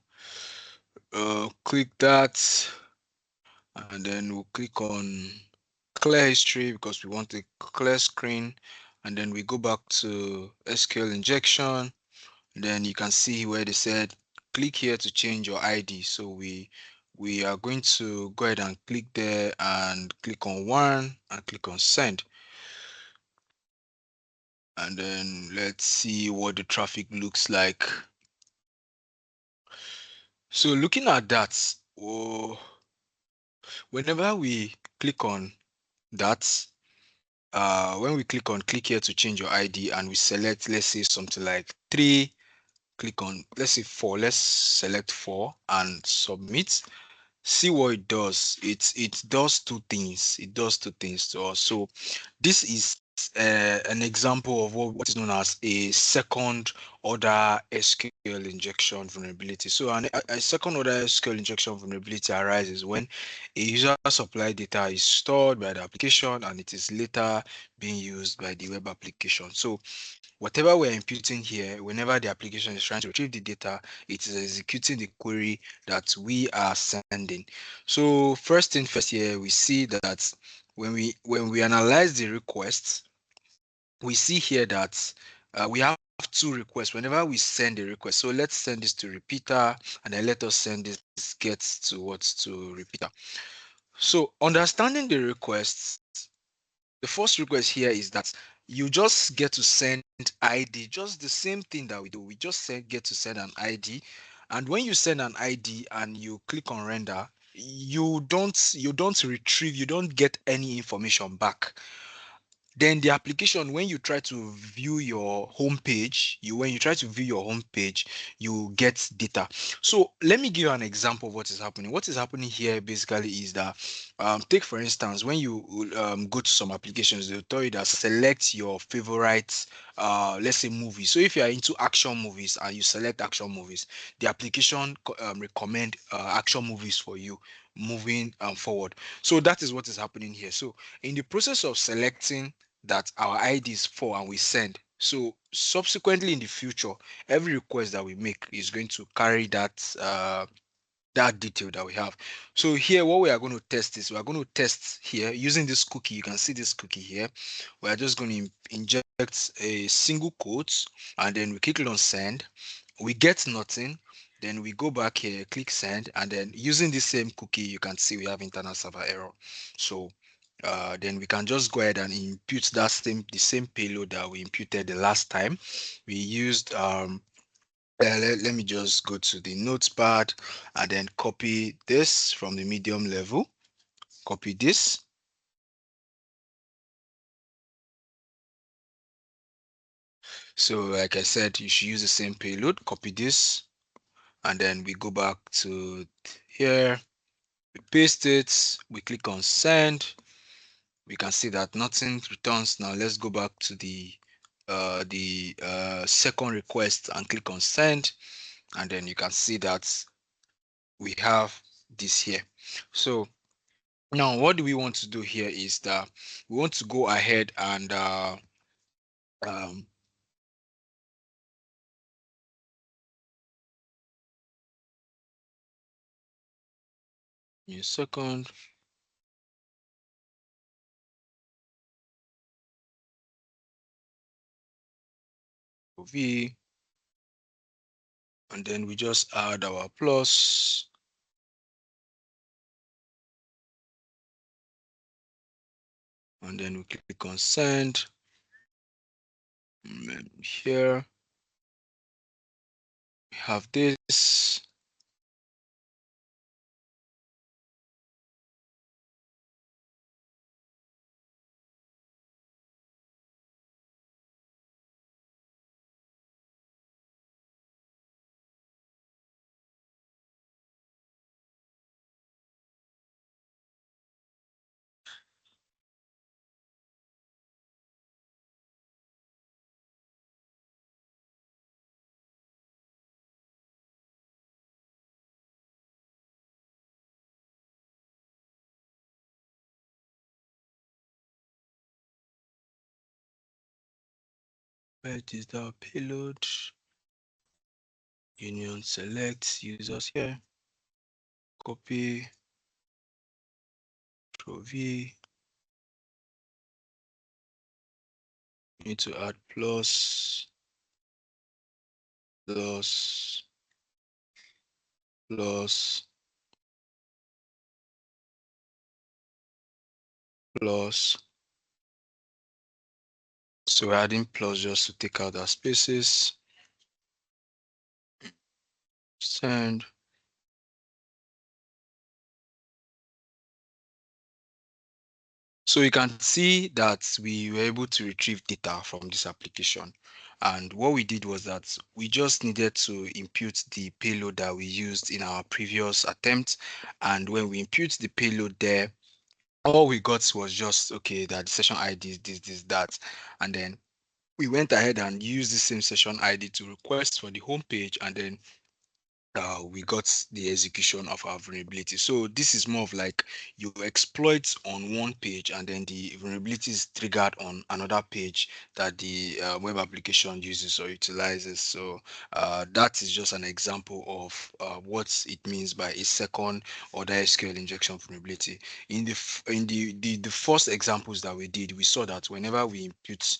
B: to click that, and then we'll click on clear history because we want a clear screen. And then we go back to SQL injection. Then you can see where they said click here to change your ID. So we are going to go ahead and click there and click on one and click on send. And then let's see what the traffic looks like. So looking at that, oh, whenever we click on that, when we click on click here to change your ID and we select, let's say something like three, click on, let's say four, let's select four and submit. See what it does. It does two things. It does two things to us. So this is an example of what is known as a second order SQL injection vulnerability. So a second order SQL injection vulnerability arises when a user supply data is stored by the application and it is later being used by the web application. So whatever we're imputing here, whenever the application is trying to retrieve the data, it is executing the query that we are sending. So first thing first here, we see that when we analyze the requests, we see here that we have two requests whenever we send a request. So let's send this to repeater, and then let us send this get to what to repeater. So understanding the requests, the first request here is that you just get to send ID, just the same thing that we do. We just get to send an ID, and when you send an ID and you click on render, you don't retrieve, you don't get any information back. Then the application, when you try to view your home page, when you try to view your home page, you get data. So let me give you an example of what is happening. What is happening here basically is that take for instance, when you go to some applications, they'll tell you that select your favorite let's say movies. So if you are into action movies and you select action movies, the application recommend action movies for you moving forward. So that is what is happening here. So in the process of selecting that our ID is for and we send. So subsequently in the future, every request that we make is going to carry that detail that we have. So here, what we are going to test is we are going to test here using this cookie. You can see this cookie here. We are just going to inject a single quote, and then we click on send. We get nothing. Then we go back here, click send, and then using the same cookie, you can see we have internet server error. So then we can just go ahead and impute the same payload that we imputed the last time. We used let me just go to the notepad and then copy this from the medium level. Copy this. So like I said, you should use the same payload. Copy this, and then we go back to here. We paste it. We click on send. We can see that nothing returns. Now let's go back to the second request and click on send, and then you can see that we have this here. So now what do we want to do here is that we want to go ahead and um in a second, v, and then we just add our plus, and then we click on send. And then here we have this. Where is the payload? Union select users here. Copy, Control V. Need to add plus, plus, plus. So we're adding plus just to take out our spaces. Send. So you can see that we were able to retrieve data from this application. And what we did was that we just needed to impute the payload that we used in our previous attempt. And when we impute the payload there, all we got was just, okay, that the session ID is this, that. And then we went ahead and used the same session ID to request for the home page, and then we got the execution of our vulnerability. So this is more of like you exploit on one page and then the vulnerability is triggered on another page that the web application uses or utilizes. So that is just an example of what it means by a second order SQL injection vulnerability. In the first examples that we did, we saw that whenever we input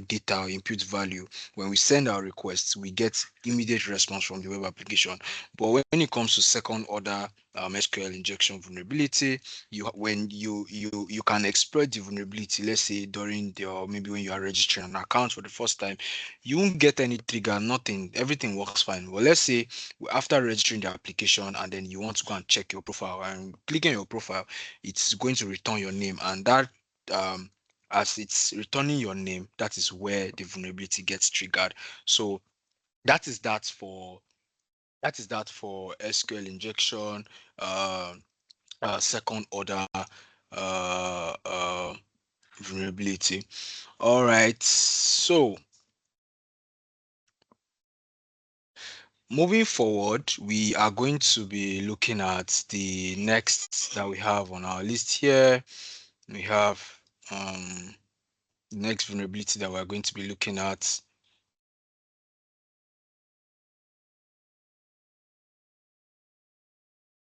B: data, input value, when we send our requests, we get immediate response from the web application. But when it comes to second order SQL injection vulnerability, you can exploit the vulnerability. Let's say during the, or maybe when you are registering an account for the first time, you won't get any trigger, nothing. Everything works fine. Well, let's say after registering the application and then you want to go and check your profile, and clicking your profile, it's going to return your name, and that um as it's returning your name, that is where the vulnerability gets triggered. So that is that for SQL injection, uh, second order vulnerability. All right. So moving forward, we are going to be looking at the next that we have on our list here. We have um, the next vulnerability that we're going to be looking at.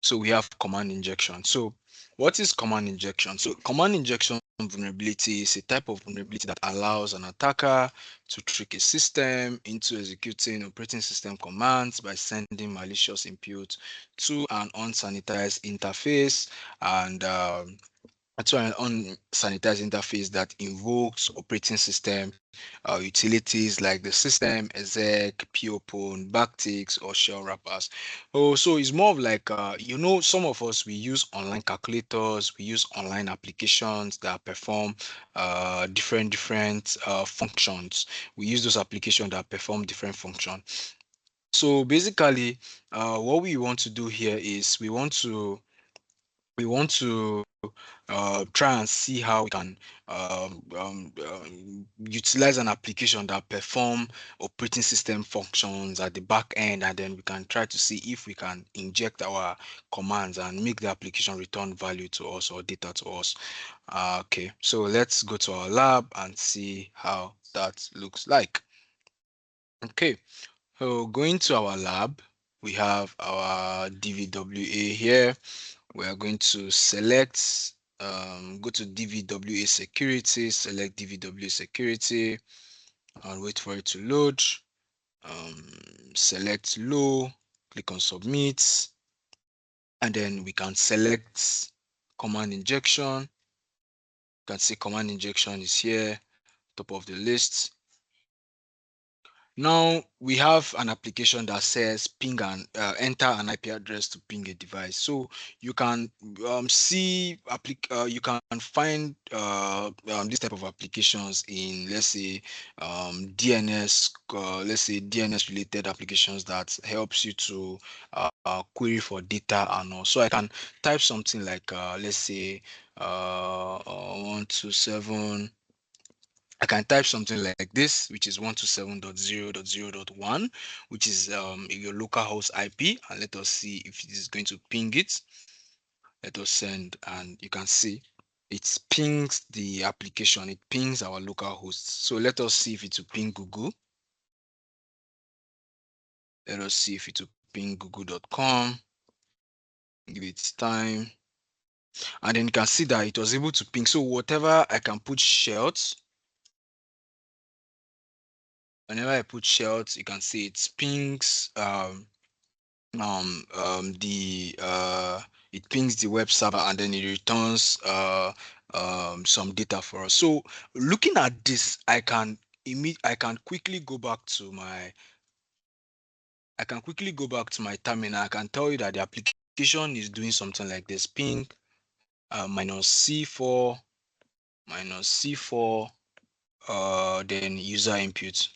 B: So we have command injection. So what is command injection? So command injection vulnerability is a type of vulnerability that allows an attacker to trick a system into executing operating system commands by sending malicious input to an unsanitized interface, and to an unsanitized interface that invokes operating system utilities like the system, exec, popen, backticks, or shell wrappers. Oh, so it's more of like, some of us, we use online calculators, we use online applications that perform different functions. We use those applications that perform different functions. So basically, what we want to do here is we want to try and see how we can utilize an application that perform operating system functions at the back end, and then we can try to see if we can inject our commands and make the application return value to us or data to us. Okay, so let's go to our lab and see how that looks like. Okay, so going to our lab, we have our DVWA here. We are going to select, go to DVWA security, select DVWA security, and wait for it to load. Select low, click on submit, and then we can select command injection. You can see command injection is here, top of the list. Now we have an application that says ping and enter an IP address to ping a device. So you can you can find this type of applications in, let's say, DNS, let's say DNS related applications that helps you to query for data and all. So I can type something like, let's say, 127. I can type something like this, which is 127.0.0.1, which is your local host IP, and let us see if it is going to ping it. Let us send, and you can see. it pings the application, it pings our local host. So let us see if it will ping Google. Let us see if it will ping google.com. Give it time. And then you can see that it was able to ping. So whatever I can put shells, whenever I put shells, you can see it pings the it pings the web server, and then it returns some data for us. So looking at this, I can quickly go back to my terminal. I can tell you that the application is doing something like this: ping minus C4 minus C4 then user input.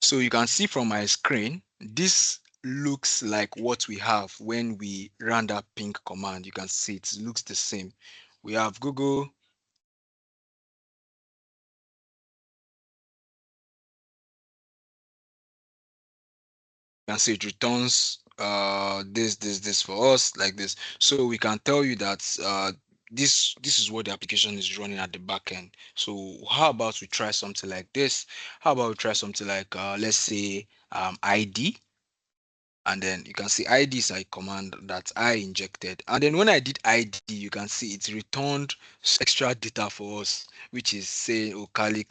B: So you can see from my screen, this looks like what we have when we run that ping command. You can see it looks the same. We have Google. You can see it returns this for us like this. So we can tell you that this is what the application is running at the back end. So how about we try something like this? How about we try something like let's say ID, and then you can see ID is a command that I injected, and then when I did ID, you can see it returned extra data for us, which is saying, oh, Kali.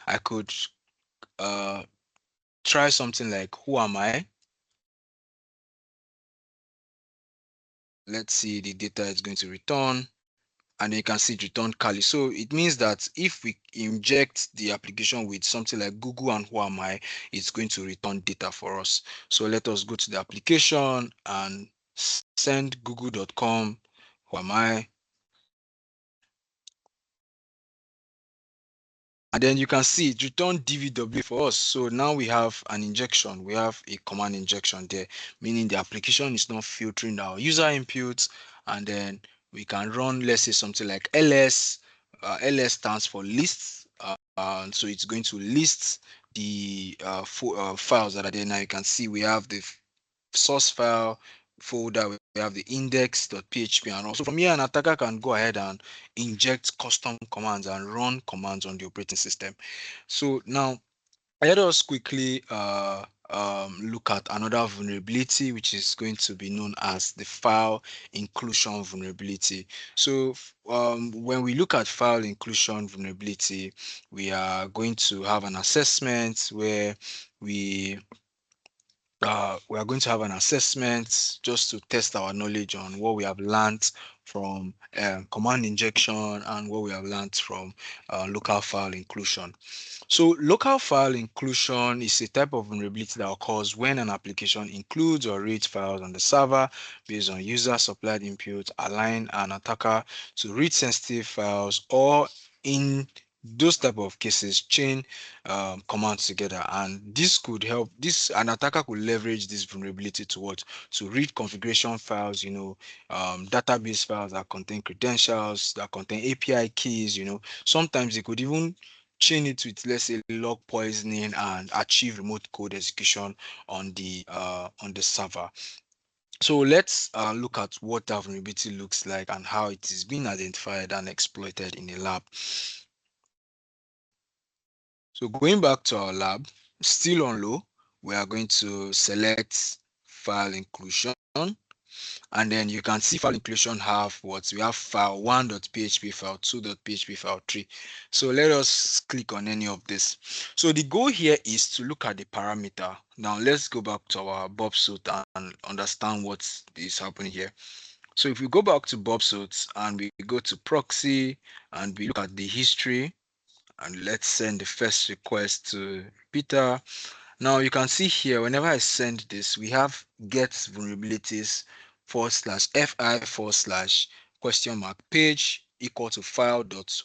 B: I could uh try something like who am I. Let's see, the data is going to return, and then you can see it return Kali. So it means that if we inject the application with something like Google and who am I, it's going to return data for us. So let us go to the application and send google.com who am I. And then you can see it return dvw for us. So now we have an injection, we have a command injection there, meaning the application is not filtering our user inputs. And then we can run, let's say something like ls. Ls stands for lists, so it's going to list the files that are there. Now you can see we have the source file folder, we have the index.php, and also from here an attacker can go ahead and inject custom commands and run commands on the operating system. So now let us quickly look at another vulnerability, which is going to be known as the file inclusion vulnerability. So when we look at file inclusion vulnerability, we are going to have an assessment where we we are going to have an assessment just to test our knowledge on what we have learned from command injection and what we have learned from local file inclusion. So local file inclusion is a type of vulnerability that occurs when an application includes or reads files on the server based on user supplied input, allowing an attacker to read sensitive files, or in those type of cases chain commands together. And this could help this an attacker could leverage this vulnerability to what, to read configuration files, database files that contain credentials, that contain API keys. Sometimes they could even chain it with, let's say, log poisoning and achieve remote code execution on the server. So let's look at what that vulnerability looks like and how it is being identified and exploited in a lab. So going back to our lab, still on low, we are going to select file inclusion. And then you can see file inclusion have what we have: file 1.php, file 2.php, file 3. So let us click on any of this. So the goal here is to look at the parameter. Now let's go back to our Bob suit and understand what is happening here. So if we go back to Bob suits and we go to proxy and we look at the history, and let's send the first request to Peter. Now you can see here, whenever I send this, we have get vulnerabilities /fi /question mark page. equal to file1.php,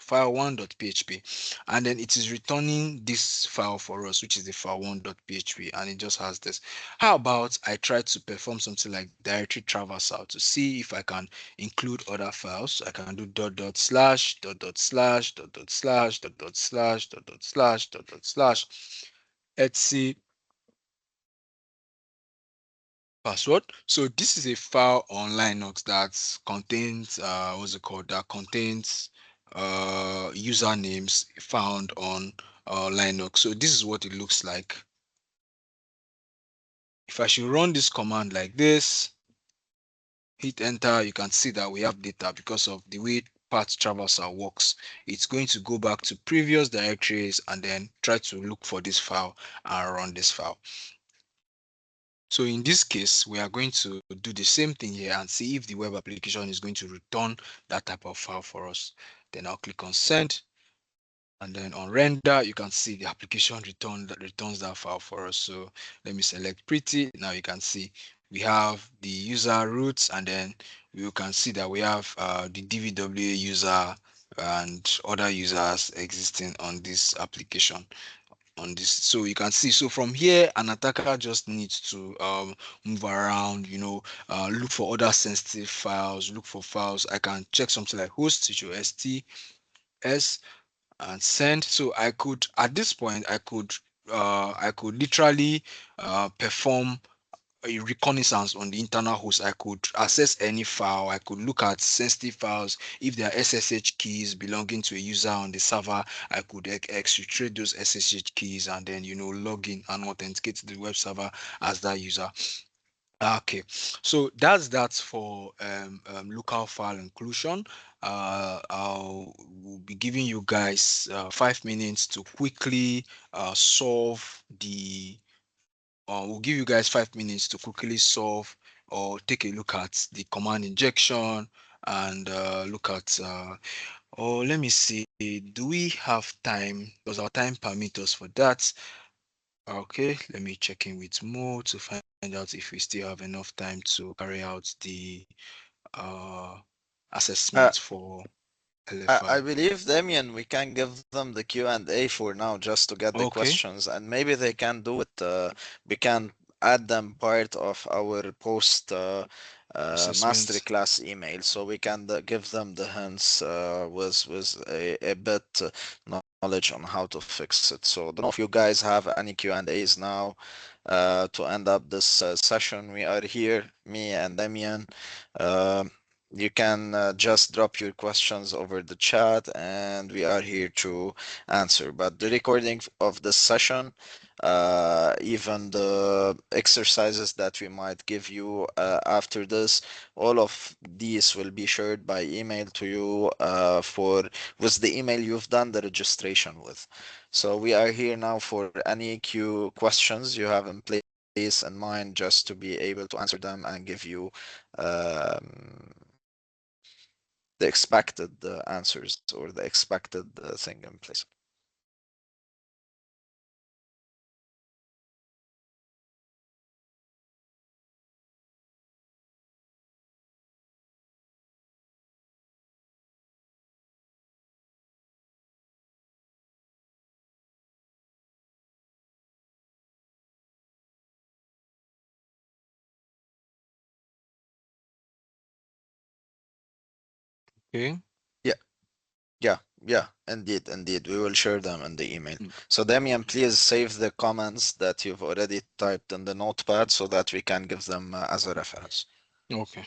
B: and then it is returning this file for us, which is the file1.php, and it just has this. How about I try to perform something like directory traversal to see if I can include other files? I can do dot dot slash dot dot slash dot dot slash dot dot slash dot dot slash dot dot slash etc password. So this is a file on Linux that contains what's it called? That contains usernames found on Linux. So this is what it looks like. If I should run this command like this, hit enter, you can see that we have data because of the way path traversal works. It's going to go back to previous directories and then try to look for this file and run this file. So in this case, we are going to do the same thing here and see if the web application is going to return that type of file for us. Then I'll click on send, and then on render, you can see the application returns that file for us. So let me select pretty. Now you can see we have the user roots, and then you can see that we have the DVWA user and other users existing on this application on this. So you can see, so from here an attacker just needs to move around, look for other sensitive files, look for files. I can check something like host sts and send. So I could, at this point, I could literally perform a reconnaissance on the internal host. I could access any file. I could look at sensitive files. If there are SSH keys belonging to a user on the server, I could exfiltrate those SSH keys and then log in and authenticate to the web server as that user. Okay, so that's that for local file inclusion. I'll will be giving you guys 5 minutes to quickly solve the we'll give you guys 5 minutes to quickly solve or take a look at the command injection and look at oh, let me see, do we have time? Does our time permit us for that? Okay, let me check in with Mo to find out if we still have enough time to carry out the uh assessment
A: Uh,
B: for
A: I
B: LFI.
A: believe, Damien, we can give them the Q&A for now just to get the
B: Okay,
A: questions, and maybe they can do it. We can add them part of our post
B: assessment.
A: masterclass email, so we can give them the hints with a bit knowledge on how to fix it. So I don't know if you guys have any Q&As now to end up this session. We are here, me and Damien. Um you can just drop your questions over the chat and we are here to answer. But the recording of this session, even the exercises that we might give you after this, all of these will be shared by email to you for with the email you've done the registration with. So we are here now for any Q questions you have in place in mind, just to be able to answer them and give you um, the expected answers or the expected thing in place.
B: Okay.
A: Yeah, yeah, indeed, indeed. We will share them in the email.
B: Mm,
A: So Damian, please save the comments that you've already typed in the notepad so that we can give them as a reference.
B: okay.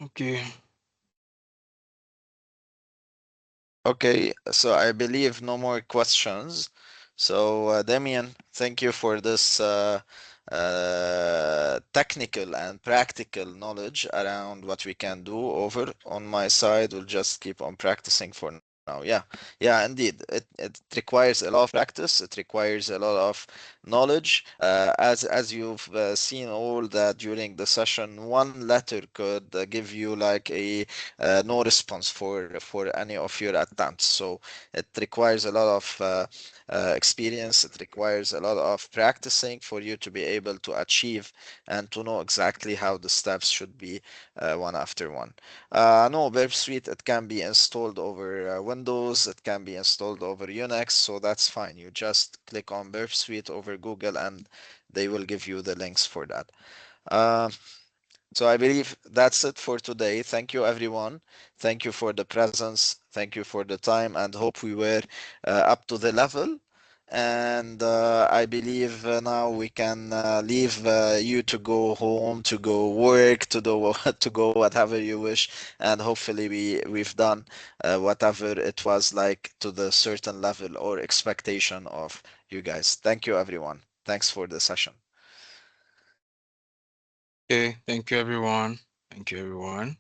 B: Okay.
A: Okay, so I believe no more questions. So, Damien, thank you for this technical and practical knowledge around what we can do over on my side. We'll just keep on practicing for now. Yeah, yeah, indeed. It requires a lot of practice. It requires a lot of knowledge. As you've seen all that during the session, one letter could give you like a no response for any of your attempts. So it requires a lot of experience. It requires a lot of practicing for you to be able to achieve and to know exactly how the steps should be one after one. No, Burp Suite, it can be installed over Windows, it can be installed over Unix, so that's fine. You just click on Burp Suite over Google and they will give you the links for that. Uh, so I believe that's it for today. Thank you, everyone. Thank you for the presence. Thank you for the time, and hope we were up to the level. And I believe now we can leave you to go home, to go work, to do to go whatever you wish, and hopefully we've done whatever it was like to the certain level or expectation of you guys. Thank you, everyone. Thanks for the session.
B: Okay, thank you everyone. Thank you everyone.